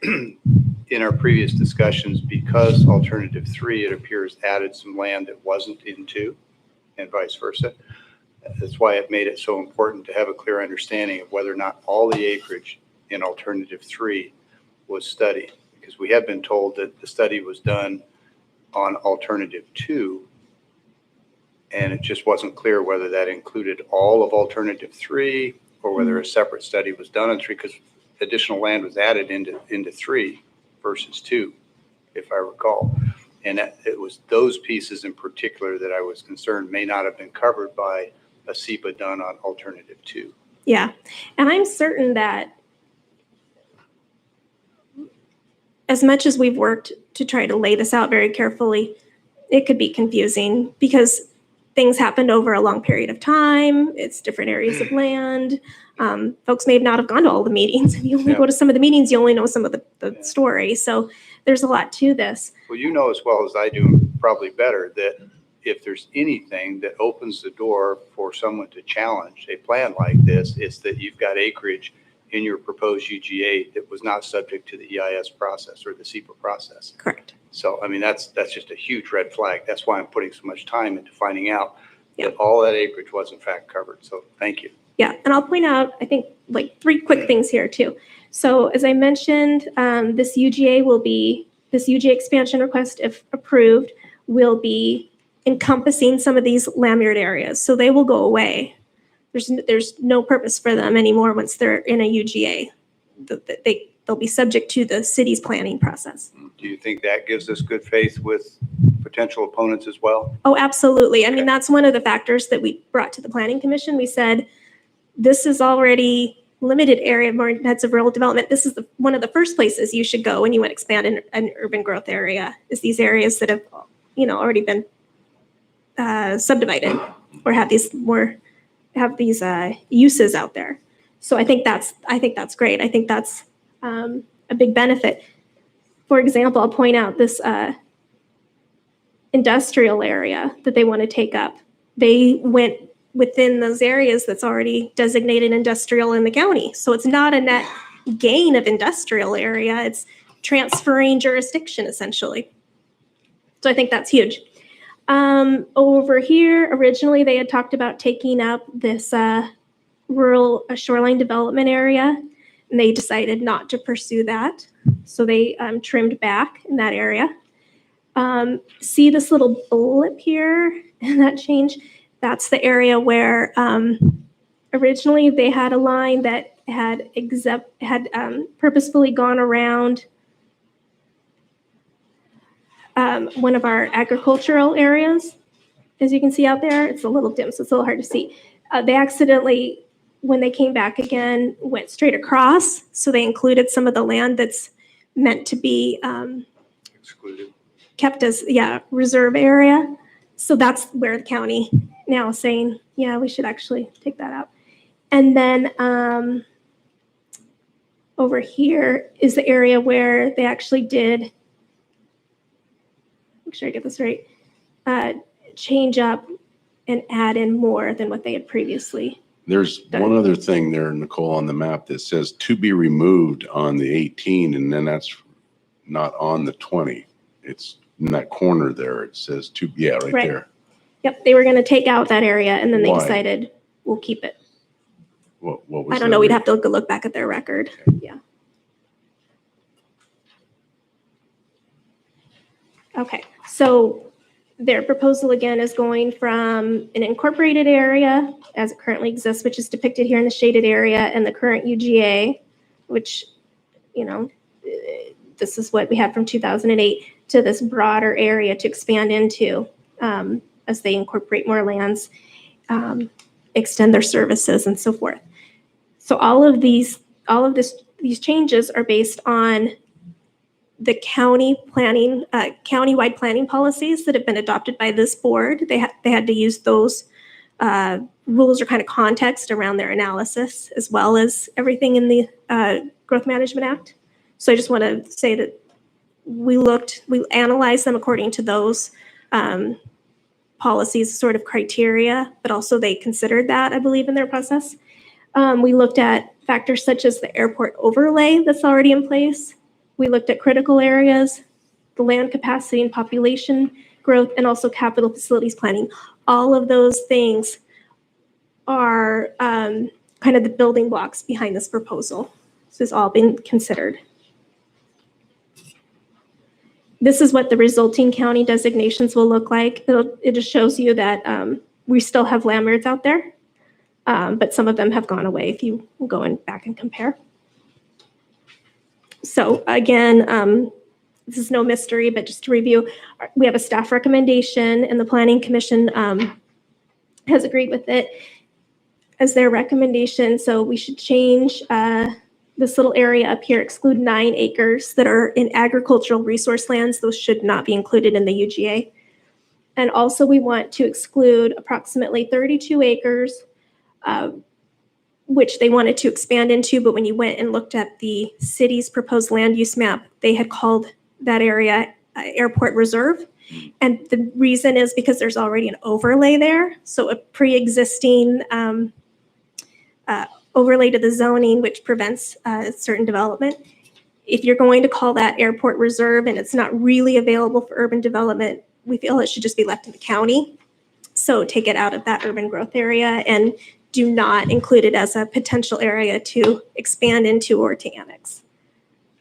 S5: In our previous discussions, because alternative three, it appears, added some land that wasn't in two and vice versa. That's why it made it so important to have a clear understanding of whether or not all the acreage in alternative three was studied, because we have been told that the study was done on alternative two, and it just wasn't clear whether that included all of alternative three or whether a separate study was done on three, because additional land was added into three versus two, if I recall. And it was those pieces in particular that I was concerned may not have been covered by a SEPA done on alternative two.
S1: Yeah, and I'm certain that as much as we've worked to try to lay this out very carefully, it could be confusing because things happened over a long period of time. It's different areas of land. Folks may not have gone to all the meetings. If you only go to some of the meetings, you only know some of the story. So there's a lot to this.
S5: Well, you know as well as I do, probably better, that if there's anything that opens the door for someone to challenge a plan like this, it's that you've got acreage in your proposed UGA that was not subject to the EIS process or the SEPA process.
S1: Correct.
S5: So, I mean, that's just a huge red flag. That's why I'm putting so much time into finding out that all that acreage was in fact covered. So thank you.
S1: Yeah, and I'll point out, I think, like 3 quick things here too. So as I mentioned, this UGA expansion request, if approved, will be encompassing some of these land-yard areas. So they will go away. There's no purpose for them anymore once they're in a UGA. They'll be subject to the city's planning process.
S5: Do you think that gives us good faith with potential opponents as well?
S1: Oh, absolutely. I mean, that's one of the factors that we brought to the Planning Commission. We said, this is already limited area of more intensive rural development. This is one of the first places you should go when you want to expand an urban growth area, is these areas that have, already been subdivided or have these uses out there. So I think that's great. I think that's a big benefit. For example, I'll point out this industrial area that they want to take up. They went within those areas that's already designated industrial in the county. So it's not a net gain of industrial area. It's transferring jurisdiction essentially. So I think that's huge. Over here, originally they had talked about taking up this rural shoreline development area, and they decided not to pursue that. So they trimmed back in that area. See this little blip here and that change? That's the area where originally they had a line that had purposefully gone around one of our agricultural areas. As you can see out there, it's a little dim, so it's a little hard to see. They accidentally, when they came back again, went straight across. So they included some of the land that's meant to be
S5: Excluded.
S1: kept as, reserve area. So that's where the county now is saying, we should actually take that out. And then over here is the area where they actually did, make sure I get this right, change up and add in more than what they had previously.
S3: There's one other thing there, Nicole, on the map that says to be removed on the 18, and then that's not on the 20. It's in that corner there. It says right there.
S1: Yep, they were going to take out that area, and then they
S3: Why?
S1: decided we'll keep it.
S3: What was
S1: I don't know. We'd have to look back at their record. Yeah. Okay, so their proposal again is going from an incorporated area as it currently exists, which is depicted here in the shaded area, and the current UGA, which, this is what we had from 2008, to this broader area to expand into as they incorporate more lands, extend their services and so forth. So all of these changes are based on the county planning, countywide planning policies that have been adopted by this board. They had to use those rules or kind of context around their analysis, as well as everything in the Growth Management Act. So I just want to say that we analyzed them according to those policies, sort of criteria, but also they considered that, I believe, in their process. We looked at factors such as the airport overlay that's already in place. We looked at critical areas, the land capacity and population growth, and also capital facilities planning. All of those things are kind of the building blocks behind this proposal. This has all been considered. This is what the resulting county designations will look like. It just shows you that we still have landlords out there, but some of them have gone away if you go back and compare. So again, this is no mystery, but just to review, we have a staff recommendation and the Planning Commission has agreed with it as their recommendation. So we should change this little area up here, exclude 9 acres that are in agricultural resource lands. Those should not be included in the UGA. And also we want to exclude approximately 32 acres, which they wanted to expand into, but when you went and looked at the city's proposed land use map, they had called that area Airport Reserve. And the reason is because there's already an overlay there. So a pre-existing overlay to the zoning, which prevents certain development. If you're going to call that Airport Reserve and it's not really available for urban development, we feel it should just be left in the county. So take it out of that urban growth area and do not include it as a potential area to expand into or to annex.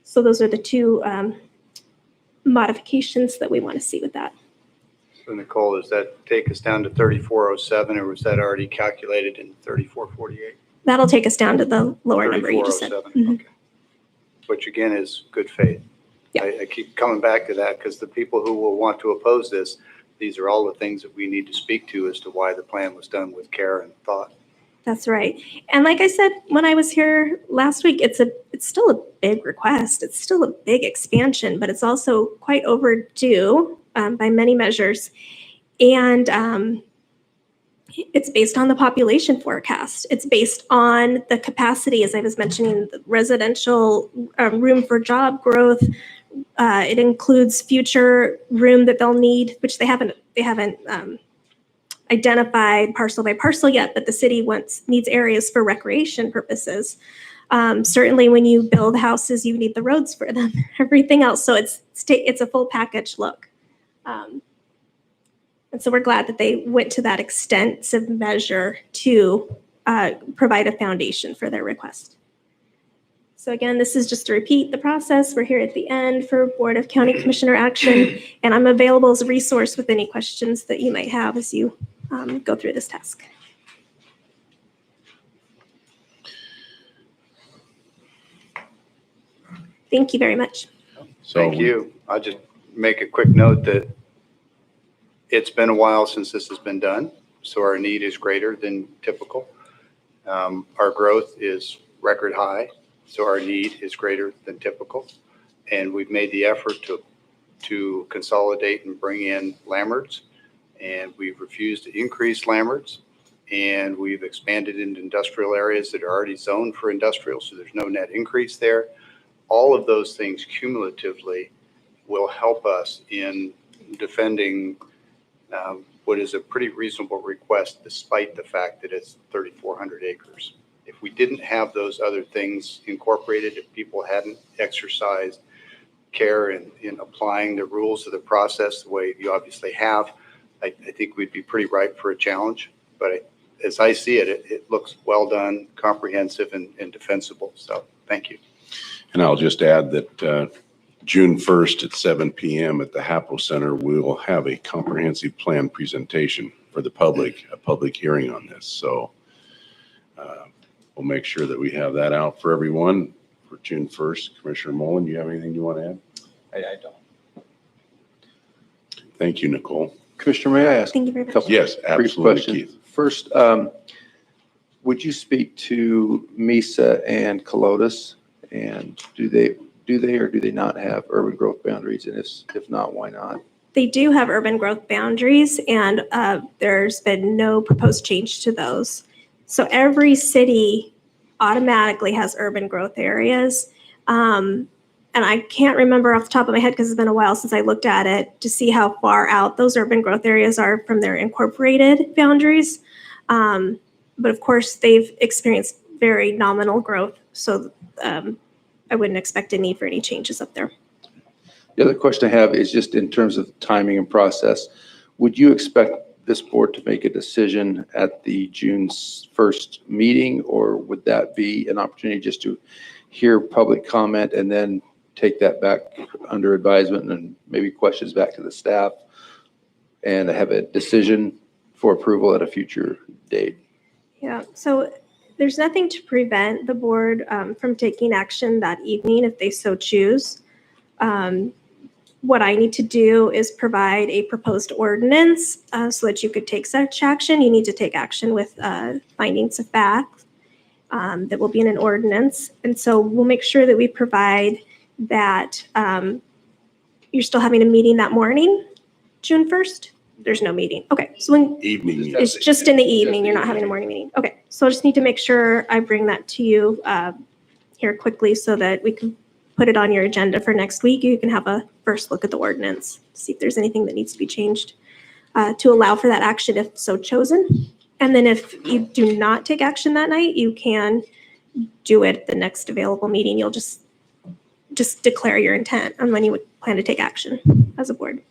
S1: So those are the two modifications that we want to see with that.
S5: So Nicole, does that take us down to 3407 or was that already calculated in 3448?
S1: That'll take us down to the lower number you just said.
S5: 3407, okay. Which again is good faith.
S1: Yeah.
S5: I keep coming back to that because the people who will want to oppose this, these are all the things that we need to speak to as to why the plan was done with care and thought.
S1: That's right. And like I said, when I was here last week, it's still a big request. It's still a big expansion, but it's also quite overdue by many measures. And it's based on the population forecast. It's based on the capacity, as I was mentioning, the residential room for job growth. It includes future room that they'll need, which they haven't identified parcel by parcel yet, but the city needs areas for recreation purposes. Certainly when you build houses, you need the roads for them, everything else. So it's a full package look. And so we're glad that they went to that extensive measure to provide a foundation for their request. So again, this is just to repeat the process. We're here at the end for Board of County Commissioner action, and I'm available as a resource with any questions that you might have as you go through this task. Thank you very much.
S3: So
S5: Thank you. I'll just make a quick note that it's been a while since this has been done, so our need is greater than typical. Our growth is record high, so our need is greater than typical. And we've made the effort to consolidate and bring in landlords, and we've refused to increase landlords, and we've expanded into industrial areas that are already zoned for industrial, so there's no net increase there. All of those things cumulatively will help us in defending what is a pretty reasonable request, despite the fact that it's 3,400 acres. If we didn't have those other things incorporated, if people hadn't exercised care in applying the rules of the process the way you obviously have, I think we'd be pretty ripe for a challenge. But as I see it, it looks well done, comprehensive, and defensible. So thank you.
S3: And I'll just add that June 1st at 7 p.m. at the Hapo Center, we will have a comprehensive plan presentation for the public, a public hearing on this. So we'll make sure that we have that out for everyone for June 1st. Commissioner Mullen, do you have anything you want to add?
S6: I don't.
S3: Thank you, Nicole.
S2: Commissioner, may I ask?
S1: Thank you very much.
S2: Couple
S3: Yes,
S2: brief
S3: absolutely,
S2: questions.
S3: Keith.
S2: First, would you speak to Mesa and Colotus, and do they or do they not have urban growth boundaries? And if not, why not?
S1: They do have urban growth boundaries, and there's been no proposed change to those. So every city automatically has urban growth areas. And I can't remember off the top of my head, because it's been a while since I looked at it, to see how far out those urban growth areas are from their incorporated boundaries. But of course, they've experienced very nominal growth. So I wouldn't expect a need for any changes up there.
S2: The other question I have is just in terms of timing and process. Would you expect this board to make a decision at the June 1st meeting, or would that be an opportunity just to hear public comment and then take that back under advisement and maybe questions back to the staff and have a decision for approval at a future date?
S1: Yeah, so there's nothing to prevent the board from taking action that evening if they so choose. What I need to do is provide a proposed ordinance so that you could take such action. You need to take action with findings of fact that will be in an ordinance. And so we'll make sure that we provide that. You're still having a meeting that morning, June 1st? There's no meeting. Okay, so when
S3: Evening meeting.
S1: it's just in the evening, you're not having a morning meeting. Okay, so I just need to make sure I bring that to you here quickly so that we can put it on your agenda for next week. You can have a first look at the ordinance, see if there's anything that needs to be changed to allow for that action if so chosen. And then if you do not take action that night, you can do it at the next available meeting. You'll just declare your intent on when you would plan to take action as a board.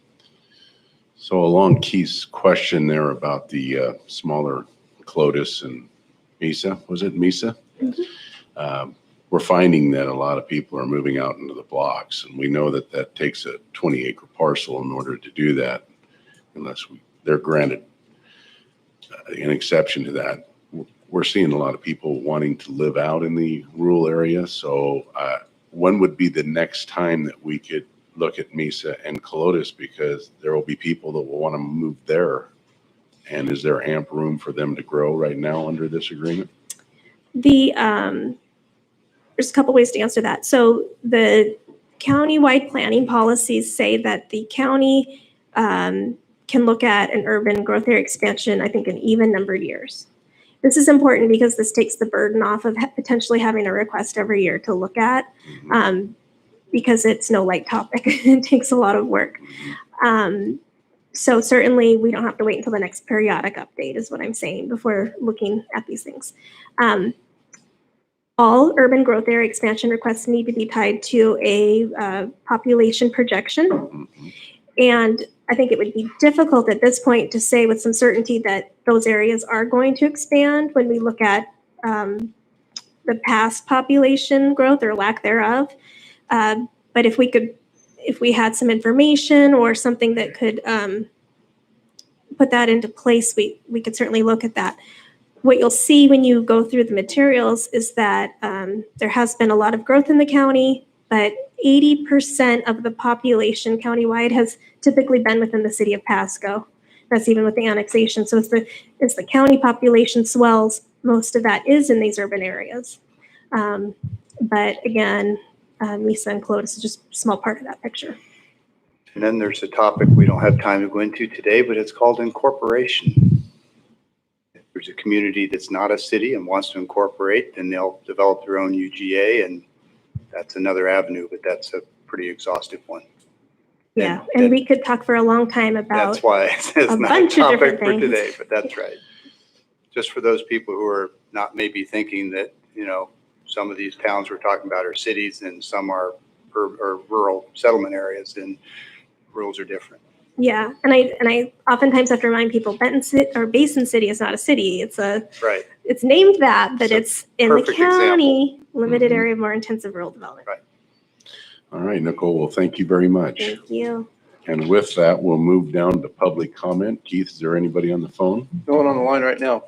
S3: So along Keith's question there about the smaller Clotis and Mesa, was it Mesa?
S1: Mm-hmm.
S3: We're finding that a lot of people are moving out into the blocks, and we know that that takes a 20-acre parcel in order to do that, unless they're granted an exception to that. We're seeing a lot of people wanting to live out in the rural area. So when would be the next time that we could look at Mesa and Clotis, because there will be people that will want to move there? And is there amp room for them to grow right now under this agreement?
S1: There's a couple ways to answer that. So the county-wide planning policies say that the county can look at an urban growth area expansion, I think, in even numbered years. This is important because this takes the burden off of potentially having a request every year to look at, because it's no light topic. It takes a lot of work. So certainly we don't have to wait until the next periodic update is what I'm saying before looking at these things. All urban growth area expansion requests need to be tied to a population projection. And I think it would be difficult at this point to say with some certainty that those areas are going to expand when we look at the past population growth or lack thereof. But if we had some information or something that could put that into place, we could certainly look at that. What you'll see when you go through the materials is that there has been a lot of growth in the county, but 80% of the population countywide has typically been within the city of Pasco. That's even with the annexation. So as the county population swells, most of that is in these urban areas. But again, Mesa and Clotis is just a small part of that picture.
S5: And then there's a topic we don't have time to go into today, but it's called incorporation. If there's a community that's not a city and wants to incorporate, then they'll develop their own UGA, and that's another avenue, but that's a pretty exhaustive one.
S1: Yeah, and we could talk for a long time about
S5: That's why it's not a
S1: bunch of
S5: topic
S1: different
S5: for
S1: things.
S5: today, but that's right. Just for those people who are not maybe thinking that, some of these towns we're talking about are cities and some are rural settlement areas, and rules are different.
S1: Yeah, and I oftentimes have to remind people Basin City is not a city. It's it's named that, but it's in the county, limited area of more intensive rural development.
S5: Right.
S3: All right, Nicole, well, thank you very much.
S1: Thank you.
S3: And with that, we'll move down to public comment. Keith, is there anybody on the phone?
S2: No one on the line right now.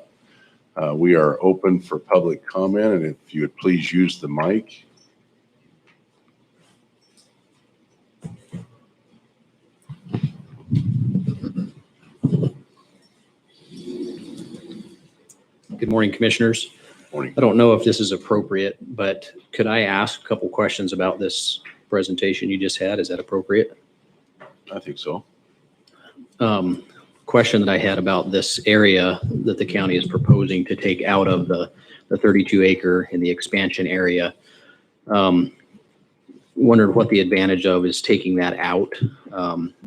S3: We are open for public comment, and if you would please use the mic.
S7: Good morning, Commissioners.
S3: Morning.
S7: I don't know if this is appropriate, but could I ask a couple questions about this presentation you just had? Is that appropriate?
S3: I think so.
S7: question that I had about this area that the county is proposing to take out of the 32 acre in the expansion area. Wondered what the advantage of is taking that out.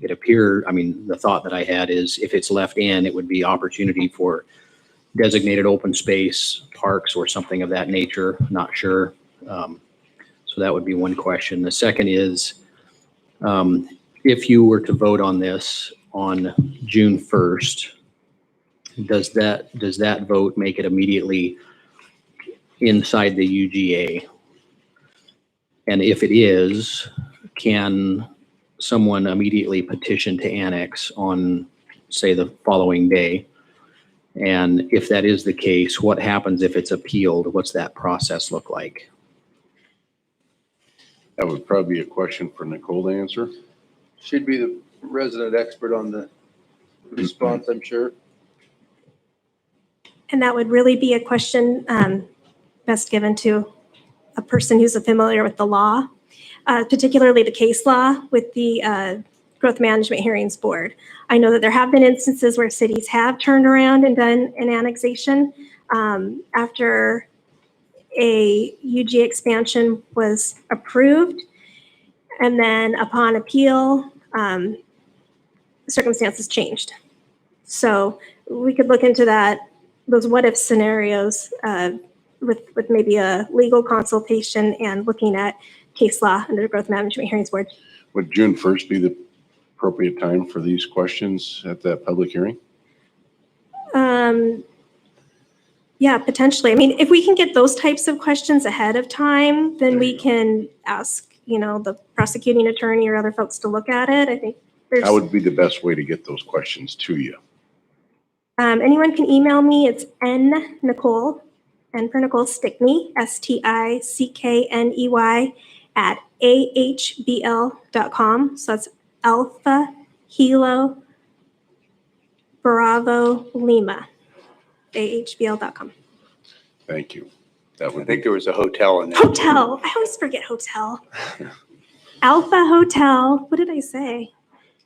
S7: It appeared, I mean, the thought that I had is if it's left in, it would be opportunity for designated open space, parks or something of that nature. Not sure. So that would be one question. The second is, if you were to vote on this on June 1st, does that vote make it immediately inside the UGA? And if it is, can someone immediately petition to annex on, say, the following day? And if that is the case, what happens if it's appealed? What's that process look like?
S3: That would probably be a question for Nicole to answer.
S2: She'd be the resident expert on the response, I'm sure.
S1: And that would really be a question best given to a person who's familiar with the law, particularly the case law with the Growth Management Hearings Board. I know that there have been instances where cities have turned around and done an annexation after a UG expansion was approved. And then upon appeal, circumstances changed. So we could look into that, those what if scenarios with maybe a legal consultation and looking at case law under the Growth Management Hearings Board.
S3: Would June 1st be the appropriate time for these questions at that public hearing?
S1: Yeah, potentially. I mean, if we can get those types of questions ahead of time, then we can ask, the prosecuting attorney or other folks to look at it. I think
S3: That would be the best way to get those questions to you.
S1: anyone can email me. It's Nicole, N for Nicole Stickney, STICKNEY @ahbl.com. So that's Alpha Hilo Bravo Lima, ahbl.com.
S3: Thank you. That
S5: I
S3: would
S5: think
S3: be,
S5: there was a hotel in there.
S1: Hotel. I always forget hotel. Alpha Hotel. What did I say?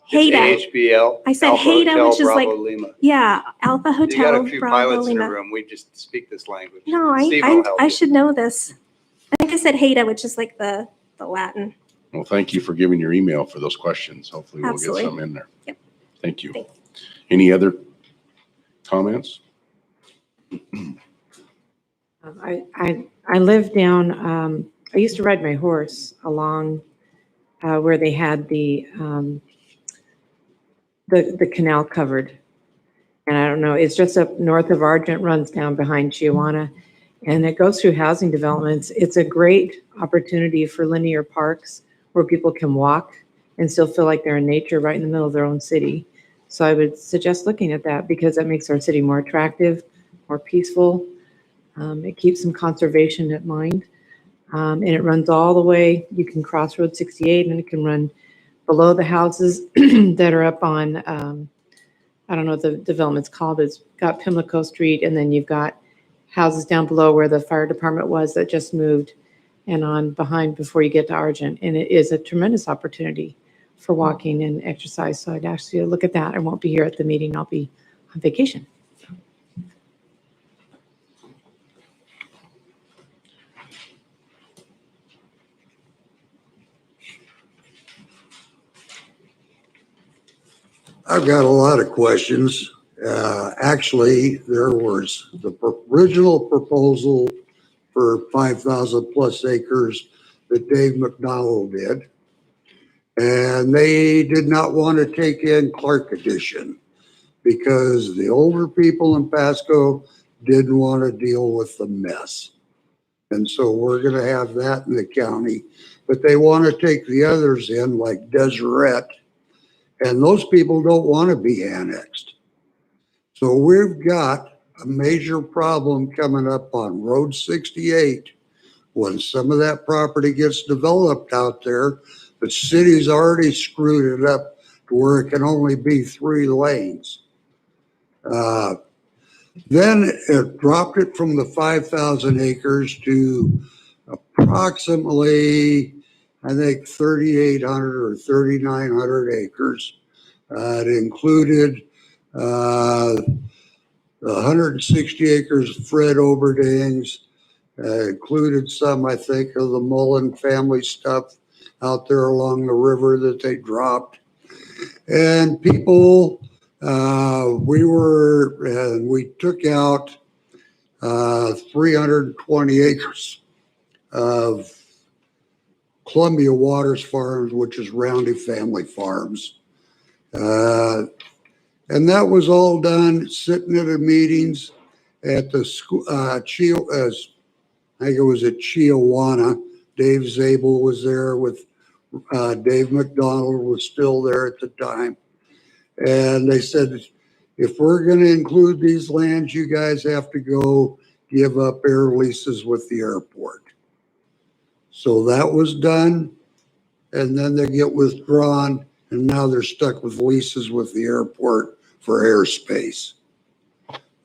S1: Haida.
S5: AHBL.
S1: I said
S5: Alpha
S1: Haida,
S5: Hotel,
S1: which is
S5: Bravo,
S1: like-
S5: Lima.
S1: Yeah, Alpha
S5: You
S1: Hotel
S5: got a few
S1: Bravo
S5: pilots in the
S1: Lima.
S5: room. We just speak this language.
S1: No,
S5: Steve will help
S1: I
S5: you.
S1: should know this. I think I said Haida, which is like the Latin.
S3: well, thank you for giving your email for those questions. Hopefully we'll
S1: Absolutely.
S3: get some in there.
S1: Yep.
S3: Thank you.
S1: Thanks.
S3: Any other comments?
S8: I live down, I used to ride my horse along where they had the canal covered. And I don't know, it's just up north of Argent, runs down behind Chiawana, and it goes through housing developments. It's a great opportunity for linear parks where people can walk and still feel like they're in nature right in the middle of their own city. So I would suggest looking at that because that makes our city more attractive, more peaceful. It keeps some conservation in mind. And it runs all the way. You can cross Road 68 and it can run below the houses that are up on, I don't know what the development's called. It's got Pimlico Street, and then you've got houses down below where the fire department was that just moved, and on behind before you get to Argent. And it is a tremendous opportunity for walking and exercise. So I'd ask you to look at that. I won't be here at the meeting. I'll be on vacation.
S9: I've got a lot of questions. Actually, there was the original proposal for 5,000 plus acres that Dave McDowell did. And they did not want to take in Clark Edition because the older people in Pasco didn't want to deal with the mess. And so we're going to have that in the county, but they want to take the others in like Deseret. And those people don't want to be annexed. So we've got a major problem coming up on Road 68. When some of that property gets developed out there, the city's already screwed it up to where it can only be 3 lanes. Then it dropped it from the 5,000 acres to approximately, I think, 3,800 or 3,900 acres. It included 160 acres of Fred Oberding's, included some, I think, of the Mullen family stuff out there along the river that they dropped. And people, we took out 320 acres of Columbia Waters Farms, which is Roundy Family Farms. And that was all done sitting at the meetings at the school, I think it was at Chiawana. Dave Zabel was there with Dave McDonald was still there at the time. And they said, if we're going to include these lands, you guys have to go give up air leases with the airport. So that was done. And then they get withdrawn. And now they're stuck with leases with the airport for airspace.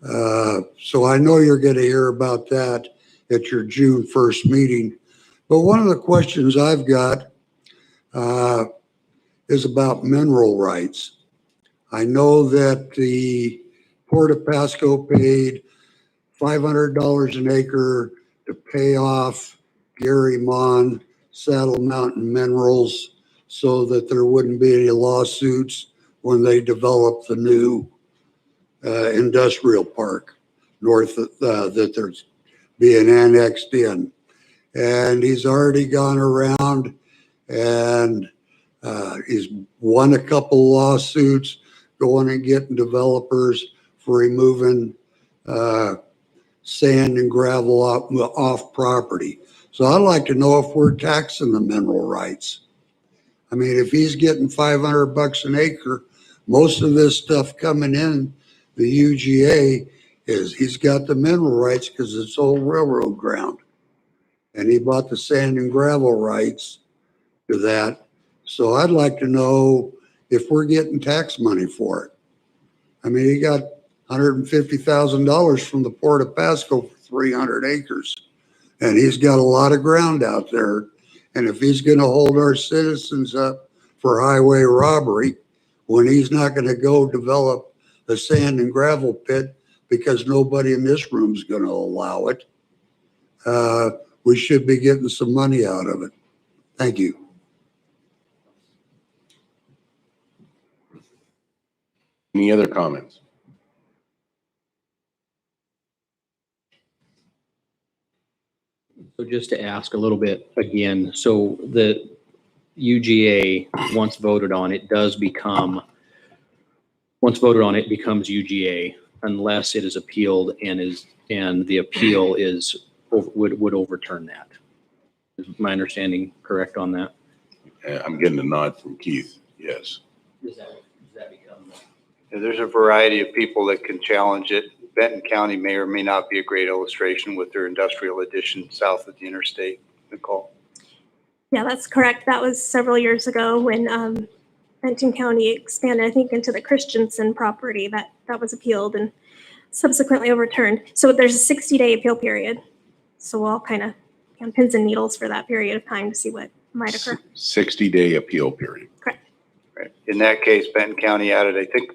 S9: So I know you're going to hear about that at your June 1st meeting. But one of the questions I've got is about mineral rights. I know that the Port of Pasco paid $500 an acre to pay off Gary Mon Saddle Mountain Minerals so that there wouldn't be any lawsuits when they develop the new industrial park north that there's being annexed in. And he's already gone around and he's won a couple lawsuits going and getting developers for removing sand and gravel off property. So I'd like to know if we're taxing the mineral rights. I mean, if he's getting $500 an acre, most of this stuff coming in the UGA is he's got the mineral rights because it's old railroad ground. And he bought the sand and gravel rights to that. So I'd like to know if we're getting tax money for it. I mean, he got $150,000 from the Port of Pasco for 300 acres. And he's got a lot of ground out there. And if he's going to hold our citizens up for highway robbery, when he's not going to go develop a sand and gravel pit because nobody in this room is going to allow it, we should be getting some money out of it. Thank you.
S3: Any other comments?
S7: So just to ask a little bit again, so the UGA, once voted on, it does become, once voted on, it becomes UGA unless it is appealed and the appeal would overturn that. Is my understanding correct on that?
S3: I'm getting a nod from Keith. Yes.
S7: Does that become?
S5: There's a variety of people that can challenge it. Benton County may or may not be a great illustration with their industrial addition south of the interstate. Nicole?
S1: Yeah, that's correct. That was several years ago when Benton County expanded, I think, into the Christensen property. That was appealed and subsequently overturned. So there's a 60-day appeal period. So we'll all kind of be on pins and needles for that period of time to see what might occur.
S3: 60-day appeal period.
S1: Correct.
S5: Right. In that case, Benton County added, I think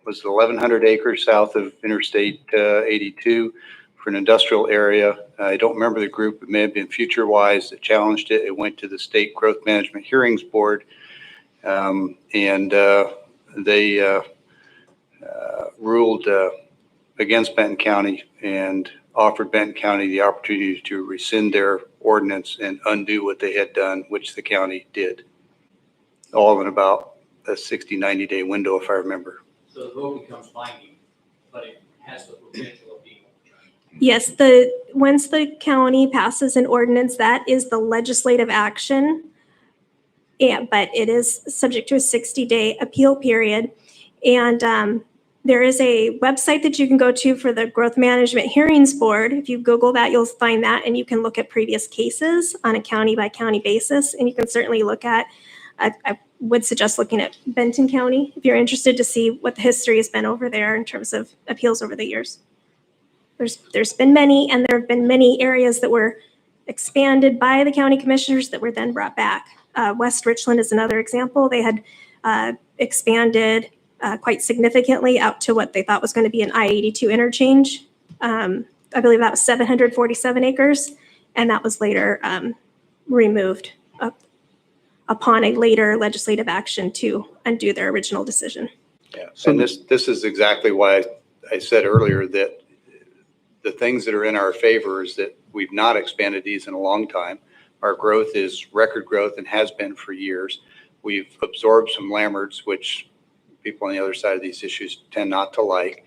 S5: was it 1,100 acres south of Interstate 82 for an industrial area. I don't remember the group. It may have been Future Wise that challenged it. It went to the State Growth Management Hearings Board, and they ruled against Benton County and offered Benton County the opportunity to rescind their ordinance and undo what they had done, which the county did, all in about a 60, 90-day window, if I remember.
S7: So the vote becomes binding, but it has the potential of being overturned.
S1: Yes, once the county passes an ordinance, that is the legislative action. Yeah, but it is subject to a 60-day appeal period. And there is a website that you can go to for the Growth Management Hearings Board. If you Google that, you'll find that, and you can look at previous cases on a county-by-county basis. And you can certainly look at, I would suggest looking at Benton County if you're interested to see what the history has been over there in terms of appeals over the years. There's been many, and there have been many areas that were expanded by the county commissioners that were then brought back. West Richland is another example. They had expanded quite significantly out to what they thought was going to be an I-82 interchange. I believe that was 747 acres, and that was later removed upon a later legislative action to undo their original decision.
S5: Yeah, and this is exactly why I said earlier that the things that are in our favor is that we've not expanded these in a long time. Our growth is record growth and has been for years. We've absorbed some landmarks, which people on the other side of these issues tend not to like.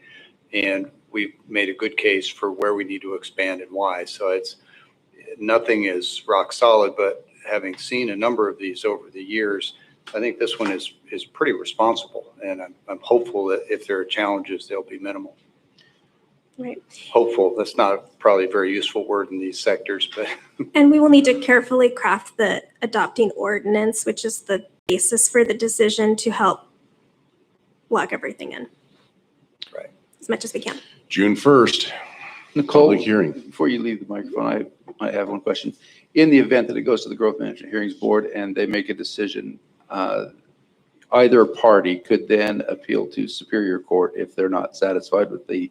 S5: And we've made a good case for where we need to expand and why. So it's, nothing is rock solid, but having seen a number of these over the years, I think this one is pretty responsible. And I'm hopeful that if there are challenges, they'll be minimal.
S1: Right.
S5: Hopeful, that's not probably a very useful word in these sectors, but.
S1: And we will need to carefully craft the adopting ordinance, which is the basis for the decision, to help lock everything in.
S5: Right.
S1: As much as we can.
S3: June 1st,
S2: Nicole,
S3: public hearing.
S2: before you leave the microphone, I have one question. In the event that it goes to the Growth Management Hearings Board and they make a decision, either party could then appeal to Superior Court if they're not satisfied with the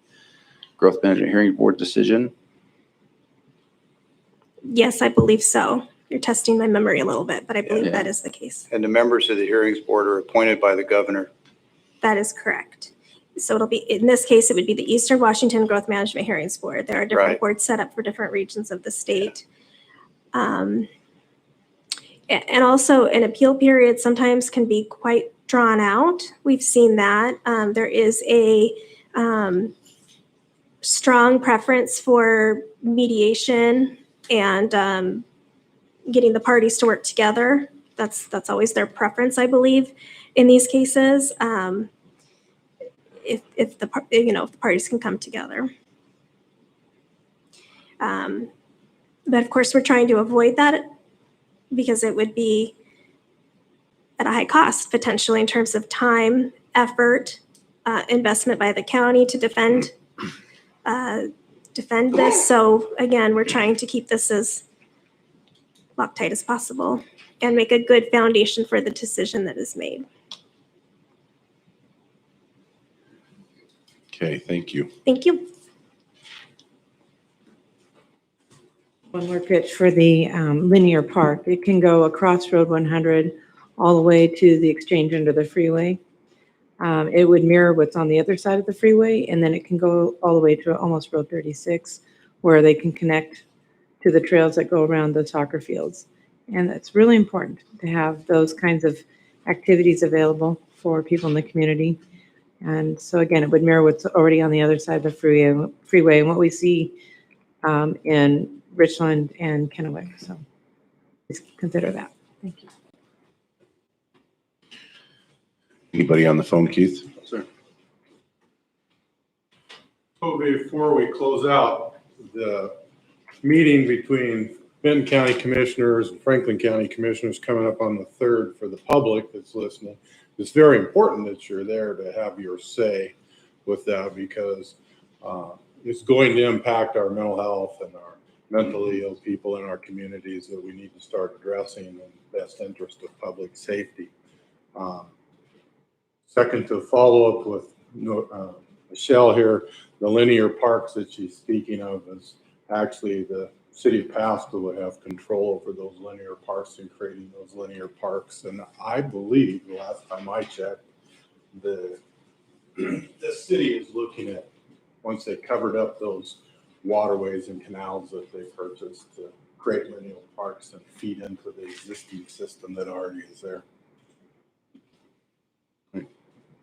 S2: Growth Management Hearings Board decision?
S1: Yes, I believe so. You're testing my memory a little bit, but I believe
S2: Yeah.
S1: that is the case.
S5: And the members of the hearings board are appointed by the governor.
S1: That is correct. So it'll be, in this case, it would be the Eastern Washington Growth Management Hearings Board. There are different
S5: Right.
S1: boards set up for different regions of the state. And also an appeal period sometimes can be quite drawn out. We've seen that. There is a strong preference for mediation and getting the parties to work together. That's always their preference, I believe, in these cases. If the parties can come together. But of course, we're trying to avoid that because it would be at a high cost potentially in terms of time, effort, investment by the county to defend this. So again, we're trying to keep this as Loctite as possible and make a good foundation for the decision that is made.
S3: Okay, thank you.
S1: Thank you.
S8: One more pitch for the linear park. It can go across Road 100 all the way to the exchange under the freeway. It would mirror what's on the other side of the freeway, and then it can go all the way to almost Road 36, where they can connect to the trails that go around the soccer fields. And it's really important to have those kinds of activities available for people in the community. And so again, it would mirror what's already on the other side of the freeway and what we see in Richland and Kennewick. So please consider that. Thank you.
S3: Anybody on the phone, Keith?
S2: Sir.
S10: So before we close out, the meeting between Benton County Commissioners and Franklin County Commissioners coming up on the 3rd for the public that's listening. It's very important that you're there to have your say with that because it's going to impact our mental health and our mentally ill people in our communities that we need to start addressing in the best interest of public safety. Second, to follow up with Michelle here, the linear parks that she's speaking of is actually the city of Pasco would have control over those linear parks and creating those linear parks. And I believe the last time I checked, the city is looking at, once they covered up those waterways and canals that they purchased, to create linear parks and feed into the existing system that already is there.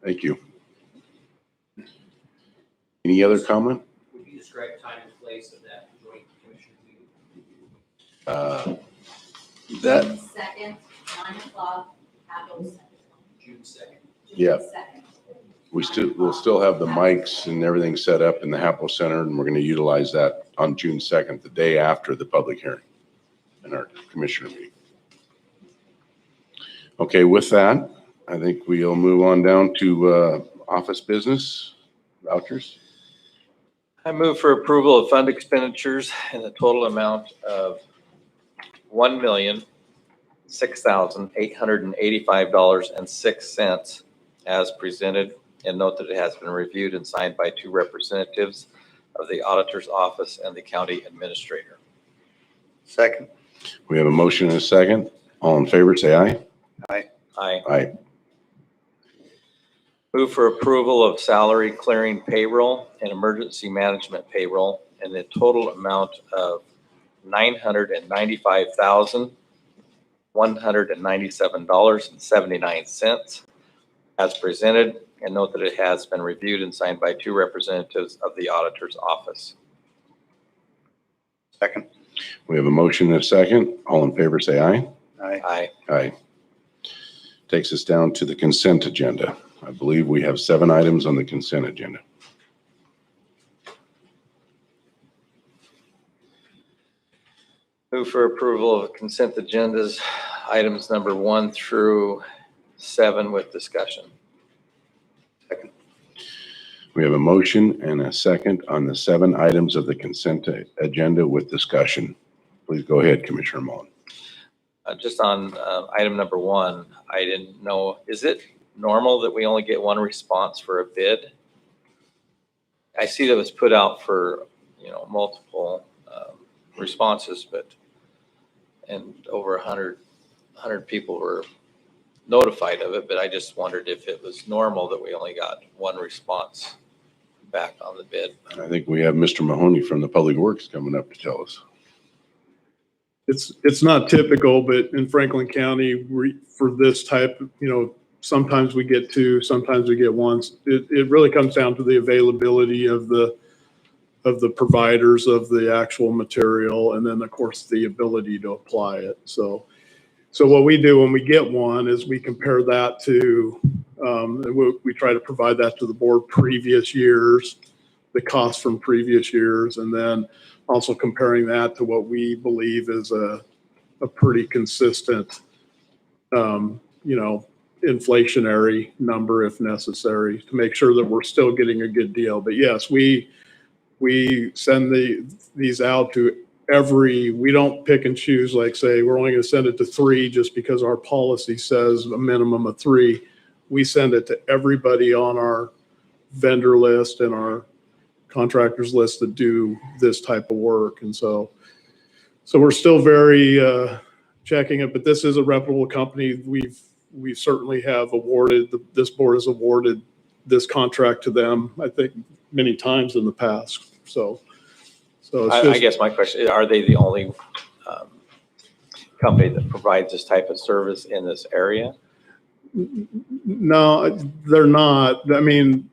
S3: Thank you. Any other comment?
S7: Would you describe time and place of that joint commission meeting?
S2: That,
S11: June 2nd, 9 o'clock, Capitol Center.
S7: June 2nd.
S3: Yeah.
S11: June 2nd.
S3: We'll still have the mics and everything set up in the Hapo Center, and we're going to utilize that on June 2nd, the day after the public hearing in our commissioner meeting. Okay, with that, I think we'll move on down to office business vouchers.
S6: I move for approval of fund expenditures in the total amount of $1,006,885.06 as presented, and note that it has been reviewed and signed by 2 representatives of the auditor's office and the county administrator.
S5: Second.
S3: We have a motion and a second. All in favor, say aye.
S6: Aye.
S3: Aye.
S6: Move for approval of salary clearing payroll and emergency management payroll in the total amount of $995,197.79 as presented, and note that it has been reviewed and signed by 2 representatives of the auditor's office.
S5: Second.
S3: We have a motion and a second. All in favor, say aye.
S5: Aye.
S6: Aye.
S3: Aye. Takes us down to the consent agenda. I believe we have 7 items on the consent agenda.
S6: Move for approval of consent agendas, items number 1 through 7 with discussion.
S5: Second.
S3: We have a motion and a second on the 7 items of the consent agenda with discussion. Please go ahead, Commissioner Mullen.
S6: Just on item number 1, I didn't know, is it normal that we only get 1 response for a bid? I see that it was put out for, multiple responses, and over 100 people were notified of it, but I just wondered if it was normal that we only got 1 response back on the bid.
S3: I think we have Mr. Mahoney from the Public Works coming up to tell us.
S10: It's not typical, but in Franklin County, for this type, sometimes we get 2, sometimes we get 1. It really comes down to the availability of the providers of the actual material, and then of course the ability to apply it. So what we do when we get 1 is we compare that to, we try to provide that to the board previous years, the cost from previous years, and then also comparing that to what we believe is a pretty consistent, inflationary number if necessary, to make sure that we're still getting a good deal. But yes, we send these out to we don't pick and choose, like say, we're only going to send it to 3 just because our policy says a minimum of 3. We send it to everybody on our vendor list and our contractors list that do this type of work. And so we're still very checking it, but this is a reputable company. We certainly have this board has awarded this contract to them, I think, many times in the past. So
S6: I guess my question is, are they the only company that provides this type of service in this area?
S10: No, they're not. I mean,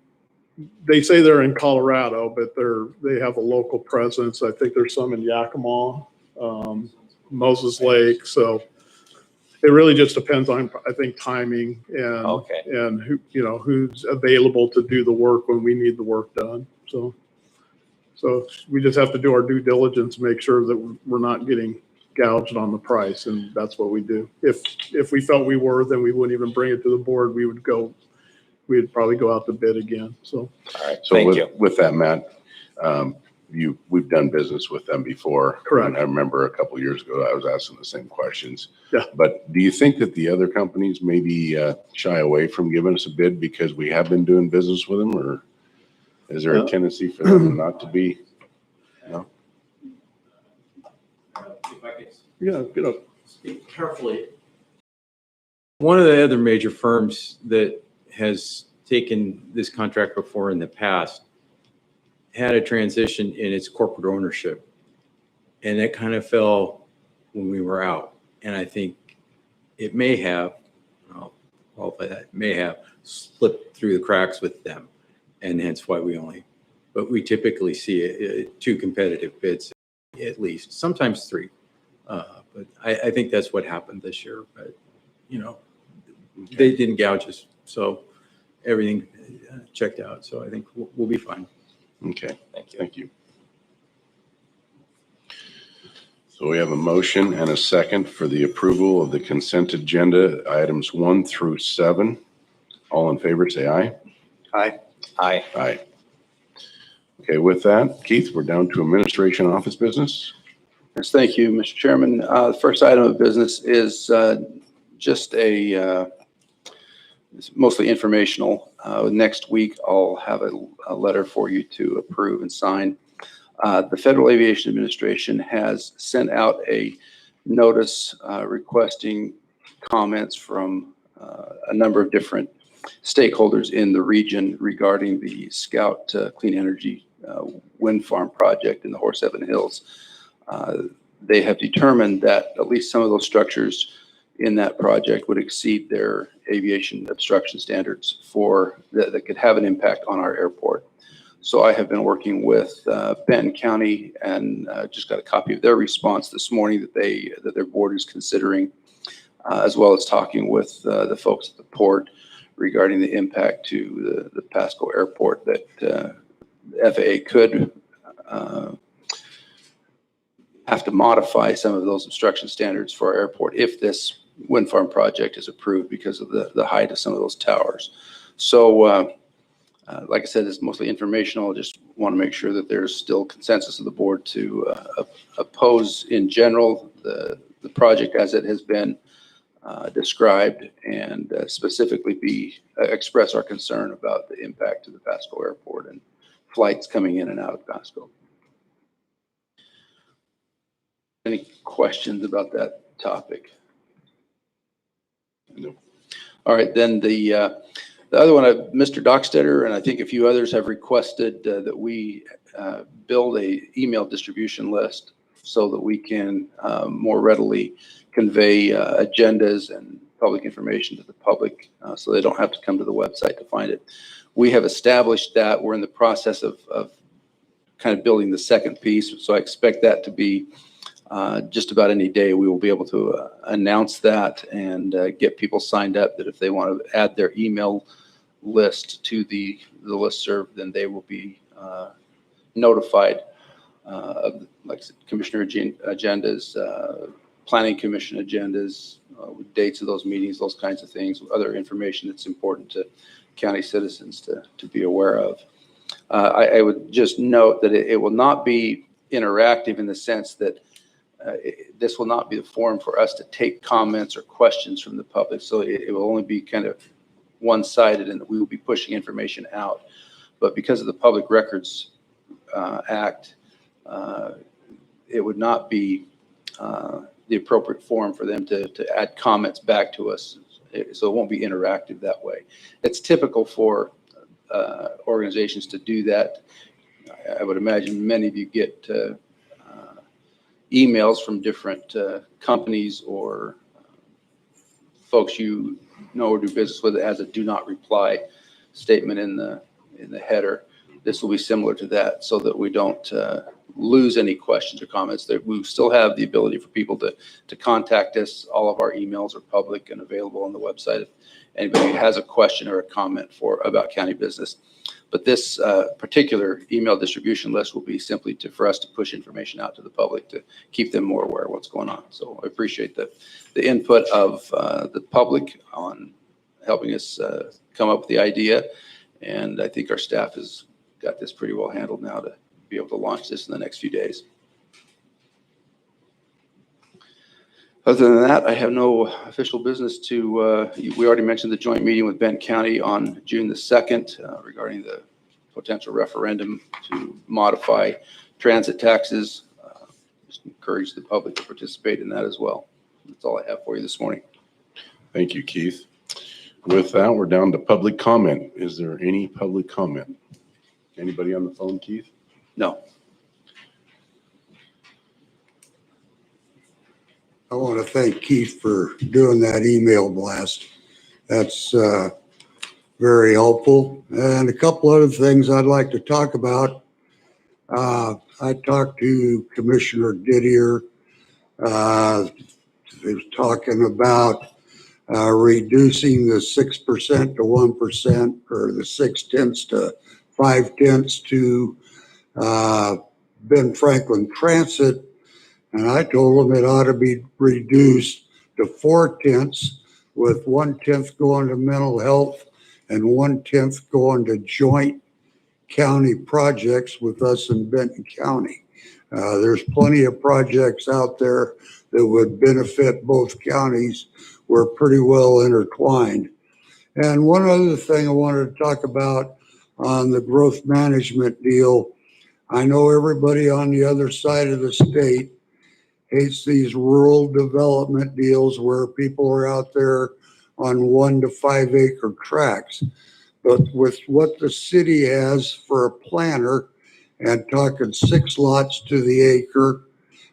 S10: they say they're in Colorado, but they have a local presence. I think there's some in Yakima, Moses Lake. So it really just depends on, I think, timing and who, who's available to do the work when we need the work done. So we just have to do our due diligence, make sure that we're not getting gouged on the price, and that's what we do. If we felt we were, then we wouldn't even bring it to the board. We'd probably go out to bid again. So,
S6: all right.
S3: So
S6: Thank you.
S3: With that, Matt, we've done business with them before.
S10: Correct.
S3: And I remember a couple of years ago, I was asking the same questions.
S10: Yeah.
S3: But do you think that the other companies maybe shy away from giving us a bid because we have been doing business with them, or is there a tendency for them not to be? No.
S12: If I could
S10: yeah, get up.
S12: speak carefully. One of the other major firms that has taken this contract before in the past had a transition in its corporate ownership, and that kind of fell when we were out. And I think it may have, I'll qualify that, may have slipped through the cracks with them, and hence why but we typically see 2 competitive bids at least, sometimes 3. But I think that's what happened this year. But, they didn't gouge us, so everything checked out. So I think we'll be fine.
S3: Okay.
S6: Thank you.
S3: Thank you. So we have a motion and a second for the approval of the consent agenda, items 1 through 7. All in favor, say aye.
S5: Aye.
S6: Aye.
S3: Aye. Okay, with that, Keith, we're down to administration office business.
S2: Yes, thank you, Mr. Chairman. The first item of business is just a It's mostly informational. Next week, I'll have a letter for you to approve and sign. The Federal Aviation Administration has sent out a notice requesting comments from a number of different stakeholders in the region regarding the Scout Clean Energy wind farm project in the Horse Heaven Hills. They have determined that at least some of those structures in that project would exceed their aviation obstruction standards that could have an impact on our airport. So I have been working with Benton County and just got a copy of their response this morning that their board is considering, as well as talking with the folks at the port regarding the impact to the Pasco airport that the FAA could have to modify some of those obstruction standards for our airport if this wind farm project is approved because of the height of some of those towers. So like I said, it's mostly informational. I just want to make sure that there's still consensus of the board to oppose in general the project as it has been described, and specifically express our concern about the impact to the Pasco airport and flights coming in and out of Pasco. Any questions about that topic? No. All right, then the other one, Mr. Dockstetter and I think a few others have requested that we build a email distribution list so that we can more readily convey agendas and public information to the public so they don't have to come to the website to find it. We have established that. We're in the process of kind of building the second piece, so I expect that to be just about any day. We will be able to announce that and get people signed up that if they want to add their email list to the listserv, then they will be notified of, like I said, commissioner agendas, planning commission agendas, dates of those meetings, those kinds of things, other information that's important to county citizens to be aware of. I would just note that it will not be interactive in the sense that this will not be the forum for us to take comments or questions from the public. So it will only be kind of one-sided in that we will be pushing information out. But because of the Public Records Act, it would not be the appropriate forum for them to add comments back to us. So it won't be interactive that way. It's typical for organizations to do that. I would imagine many of you get emails from different companies or folks you know or do business with that has a do not reply statement in the header. This will be similar to that so that we don't lose any questions or comments. That we still have the ability for people to contact us. All of our emails are public and available on the website if anybody has a question or a comment about county business. But this particular email distribution list will be simply for us to push information out to the public to keep them more aware of what's going on. So I appreciate the input of the public on helping us come up with the idea. And I think our staff has got this pretty well handled now to be able to launch this in the next few days. Other than that, I have no official business to, we already mentioned the joint meeting with Benton County on June the 2nd regarding the potential referendum to modify transit taxes. Just encourage the public to participate in that as well. That's all I have for you this morning.
S3: Thank you, Keith. With that, we're down to public comment. Is there any public comment? Anybody on the phone, Keith?
S2: No.
S9: I want to thank Keith for doing that email blast. That's very helpful. And a couple other things I'd like to talk about. I talked to Commissioner Didier. He was talking about reducing the 6% to 1% or the 0.6 to 0.5 to Ben Franklin Transit. And I told him it ought to be reduced to 0.4, with 1/10 going to mental health and 1/10 going to joint county projects with us in Benton County. There's plenty of projects out there that would benefit both counties. We're pretty well intertwined. And one other thing I wanted to talk about on the growth management deal. I know everybody on the other side of the state hates these rural development deals where people are out there on 1 to 5 acre tracts. But with what the city has for a planner and talking 6 lots to the acre,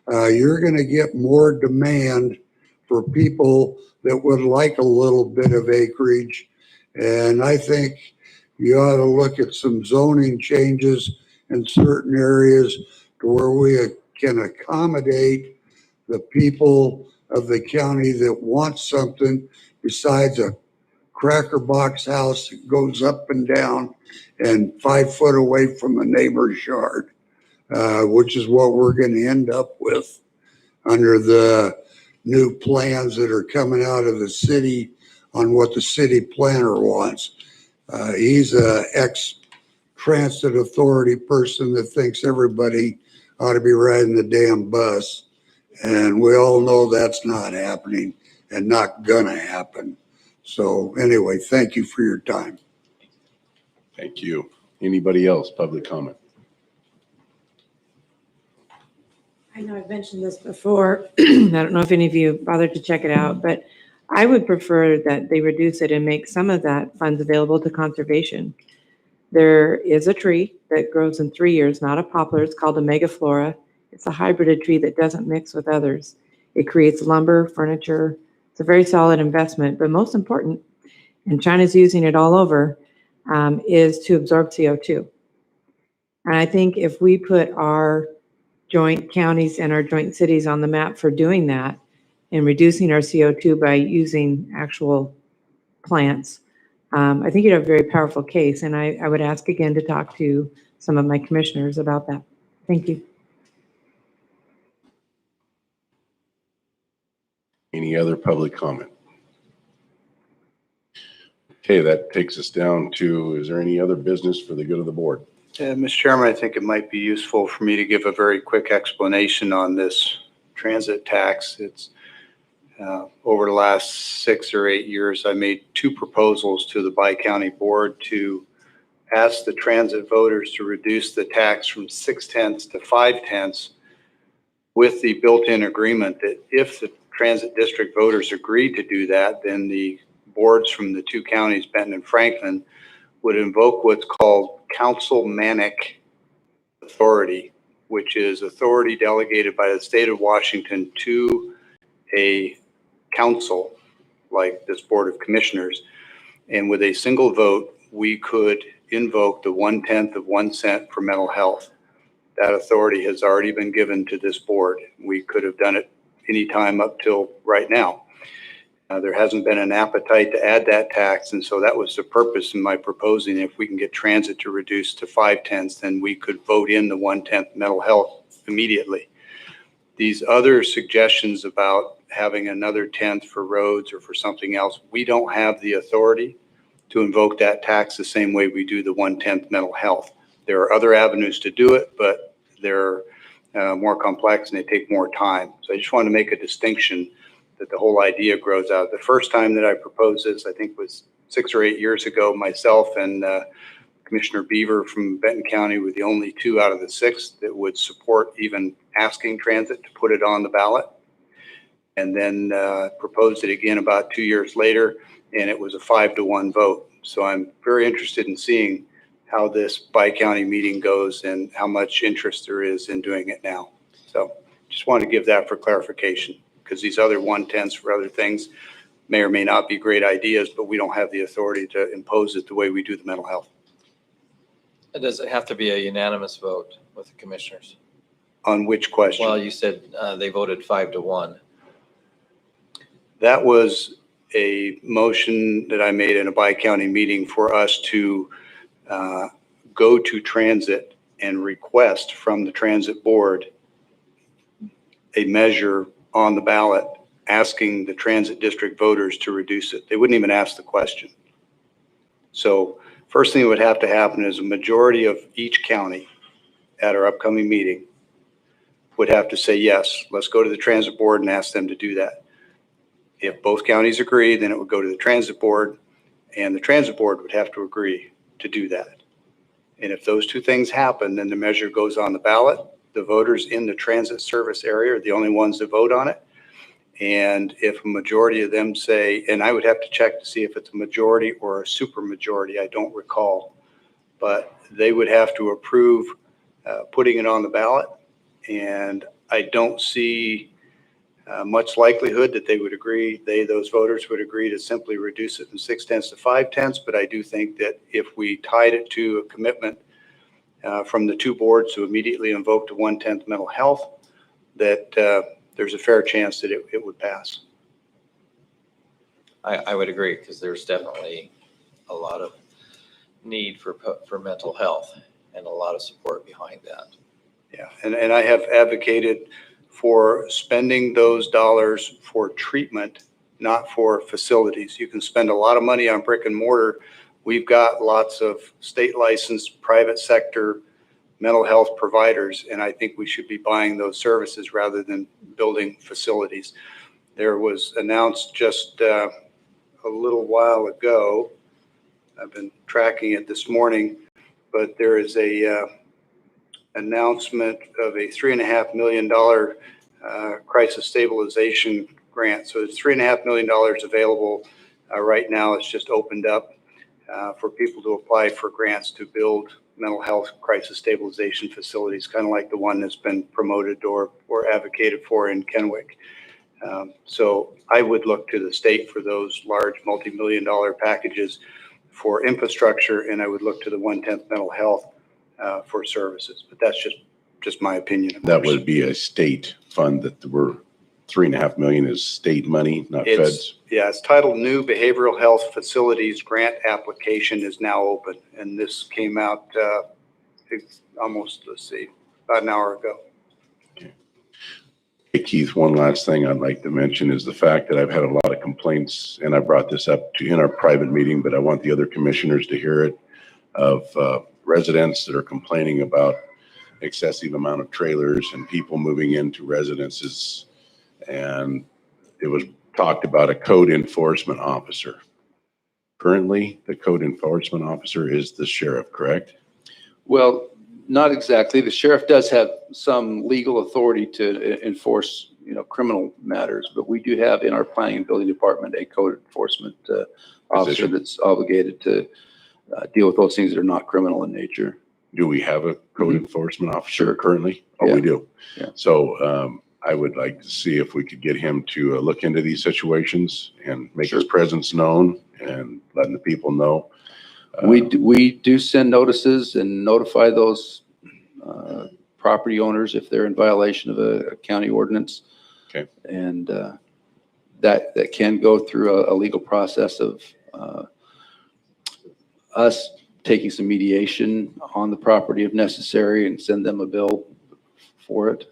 S9: you're going to get more demand for people that would like a little bit of acreage. And I think you ought to look at some zoning changes in certain areas to where we can accommodate the people of the county that want something besides a cracker box house that goes up and down and 5 foot away from a neighbor's yard, which is what we're going to end up with under the new plans that are coming out of the city on what the city planner wants. He's a ex-transit authority person that thinks everybody ought to be riding the damn bus. And we all know that's not happening and not gonna happen. So anyway, thank you for your time.
S3: Thank you. Anybody else, public comment?
S8: I know I've mentioned this before. I don't know if any of you bothered to check it out, but I would prefer that they reduce it and make some of that funds available to conservation. There is a tree that grows in 3 years, not a poplar. It's called a megaflora. It's a hybrid tree that doesn't mix with others. It creates lumber, furniture. It's a very solid investment, but most important, and China's using it all over, is to absorb CO2. And I think if we put our joint counties and our joint cities on the map for doing that and reducing our CO2 by using actual plants, I think you'd have a very powerful case. And I would ask again to talk to some of my commissioners about that. Thank you.
S3: Any other public comment? Okay, that takes us down to, is there any other business for the good of the board?
S5: Mr. Chairman, I think it might be useful for me to give a very quick explanation on this transit tax. It's over the last 6 or 8 years, I made 2 proposals to the Bi-County Board to ask the transit voters to reduce the tax from 6/10 to 5/10 with the built-in agreement that if the transit district voters agreed to do that, then the boards from the 2 counties, Benton and Franklin, would invoke what's called council-manic authority, which is authority delegated by the state of Washington to a council like this Board of Commissioners. And with a single vote, we could invoke the 1/10 of 1 cent for mental health. That authority has already been given to this board. We could have done it anytime up till right now. There hasn't been an appetite to add that tax, and so that was the purpose in my proposing. If we can get transit to reduce to 5/10, then we could vote in the 1/10 mental health immediately. These other suggestions about having another 10th for roads or for something else, we don't have the authority to invoke that tax the same way we do the 1/10 mental health. There are other avenues to do it, but they're more complex and they take more time. So I just want to make a distinction that the whole idea grows out. The first time that I proposed this, I think was 6 or 8 years ago, myself and Commissioner Beaver from Benton County were the only 2 out of the 6 that would support even asking transit to put it on the ballot. And then proposed it again about 2 years later, and it was a 5-to-1 vote. So I'm very interested in seeing how this bi-county meeting goes and how much interest there is in doing it now. So just want to give that for clarification, because these other 1/10s for other things may or may not be great ideas, but we don't have the authority to impose it the way we do the mental health.
S6: Does it have to be a unanimous vote with the commissioners?
S5: On which question?
S6: Well, you said they voted 5-to-1.
S5: That was a motion that I made in a bi-county meeting for us to go to transit and request from the transit board a measure on the ballot asking the transit district voters to reduce it. They wouldn't even ask the question. So first thing that would have to happen is a majority of each county at our upcoming meeting would have to say, yes, let's go to the transit board and ask them to do that. If both counties agree, then it would go to the transit board and the transit board would have to agree to do that. And if those two things happen, then the measure goes on the ballot. The voters in the transit service area are the only ones that vote on it. And if a majority of them say, and I would have to check to see if it's a majority or a super majority, I don't recall, but they would have to approve putting it on the ballot. And I don't see much likelihood that they would agree, those voters would agree to simply reduce it from 6/10 to 5/10. But I do think that if we tied it to a commitment from the two boards to immediately invoke the 1/10 mental health, that there's a fair chance that it would pass.
S6: I would agree, because there's definitely a lot of need for mental health and a lot of support behind that.
S5: Yeah, and I have advocated for spending those dollars for treatment, not for facilities. You can spend a lot of money on brick and mortar. We've got lots of state licensed private sector mental health providers, and I think we should be buying those services rather than building facilities. There was announced just a little while ago, I've been tracking it this morning, but there is a announcement of a $3.5 million crisis stabilization grant. So it's $3.5 million available right now. It's just opened up for people to apply for grants to build mental health crisis stabilization facilities, kind of like the one that's been promoted or advocated for in Kennewick. So I would look to the state for those large multi-million-dollar packages for infrastructure, and I would look to the 1/10 mental health for services. But that's just my opinion.
S3: That would be a state fund that we're $3.5 million is state money, not feds.
S5: Yeah, it's titled New Behavioral Health Facilities Grant Application is now open. And this came out about an hour ago.
S3: Hey, Keith, one last thing I'd like to mention is the fact that I've had a lot of complaints, and I brought this up in our private meeting, but I want the other commissioners to hear it, of residents that are complaining about excessive amount of trailers and people moving into residences. And it was talked about a code enforcement officer. Currently, the code enforcement officer is the sheriff, correct?
S2: Well, not exactly. The sheriff does have some legal authority to enforce, criminal matters, but we do have in our planning and building department a code enforcement officer that's obligated to deal with those things that are not criminal in nature.
S3: Do we have a code enforcement officer
S2: Sure.
S3: currently? Oh,
S2: Yeah.
S3: we do.
S2: Yeah.
S3: So I would like to see if we could get him to look into these situations and make
S2: Sure.
S3: his presence known and letting the people know.
S2: We do send notices and notify those property owners if they're in violation of a county ordinance.
S3: Okay.
S2: And that can go through a legal process of us taking some mediation on the property if necessary and send them a bill for it.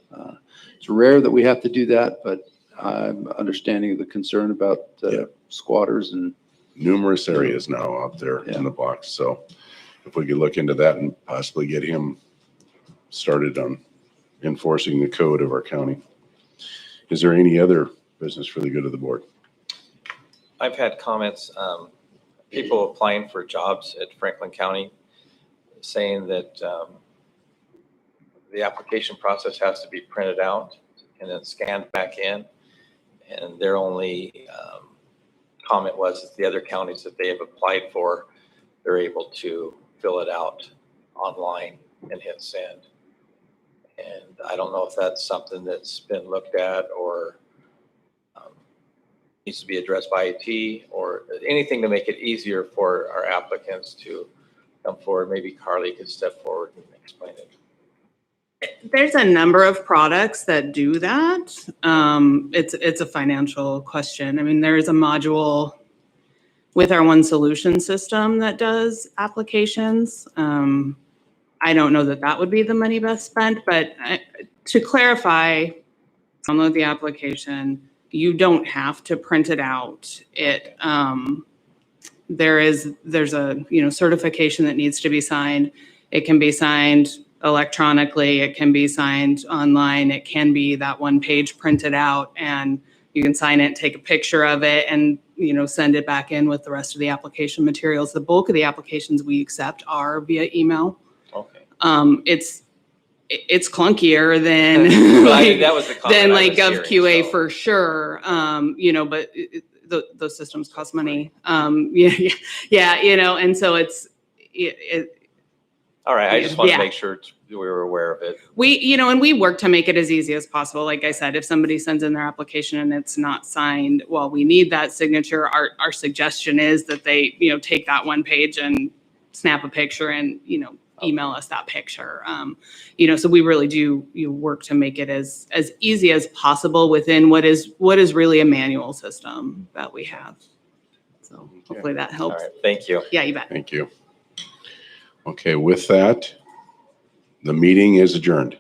S2: It's rare that we have to do that, but I'm understanding the concern about squatters and
S3: Numerous areas now out there in the blocks. So if we could look into that and possibly get him started on enforcing the code of our county. Is there any other business for the good of the board?
S6: I've had comments, people applying for jobs at Franklin County saying that the application process has to be printed out and then scanned back in. And their only comment was that the other counties that they have applied for, they're able to fill it out online and hit send. And I don't know if that's something that's been looked at or needs to be addressed by IT or anything to make it easier for our applicants to come forward. Maybe Carly could step forward and explain it.
S13: There's a number of products that do that. It's a financial question. I mean, there is a module with our One Solution system that does applications. I don't know that would be the money best spent, but to clarify, download the application. You don't have to print it out. There's a certification that needs to be signed. It can be signed electronically, it can be signed online, it can be that one page printed out and You can sign it, take a picture of it, and, send it back in with the rest of the application materials. The bulk of the applications we accept are via email.
S6: Okay.
S13: It's clunkier than
S6: Well, I think that was the comment
S13: than
S6: I
S13: like
S6: was
S13: Gov
S6: hearing,
S13: QA
S6: so.
S13: for sure. But those systems cost money. And so
S6: All right, I just want to
S13: Yeah.
S6: make sure we were aware of it.
S13: and we work to make it as easy as possible. Like I said, if somebody sends in their application and it's not signed, well, we need that signature. Our suggestion is that they, take that one page and snap a picture and, email us that picture. So we really do work to make it as easy as possible within what is really a manual system that we have. So hopefully that
S6: All
S13: helps.
S6: right, thank you.
S13: Yeah, you bet.
S3: Thank you. Okay, with that, the meeting is adjourned.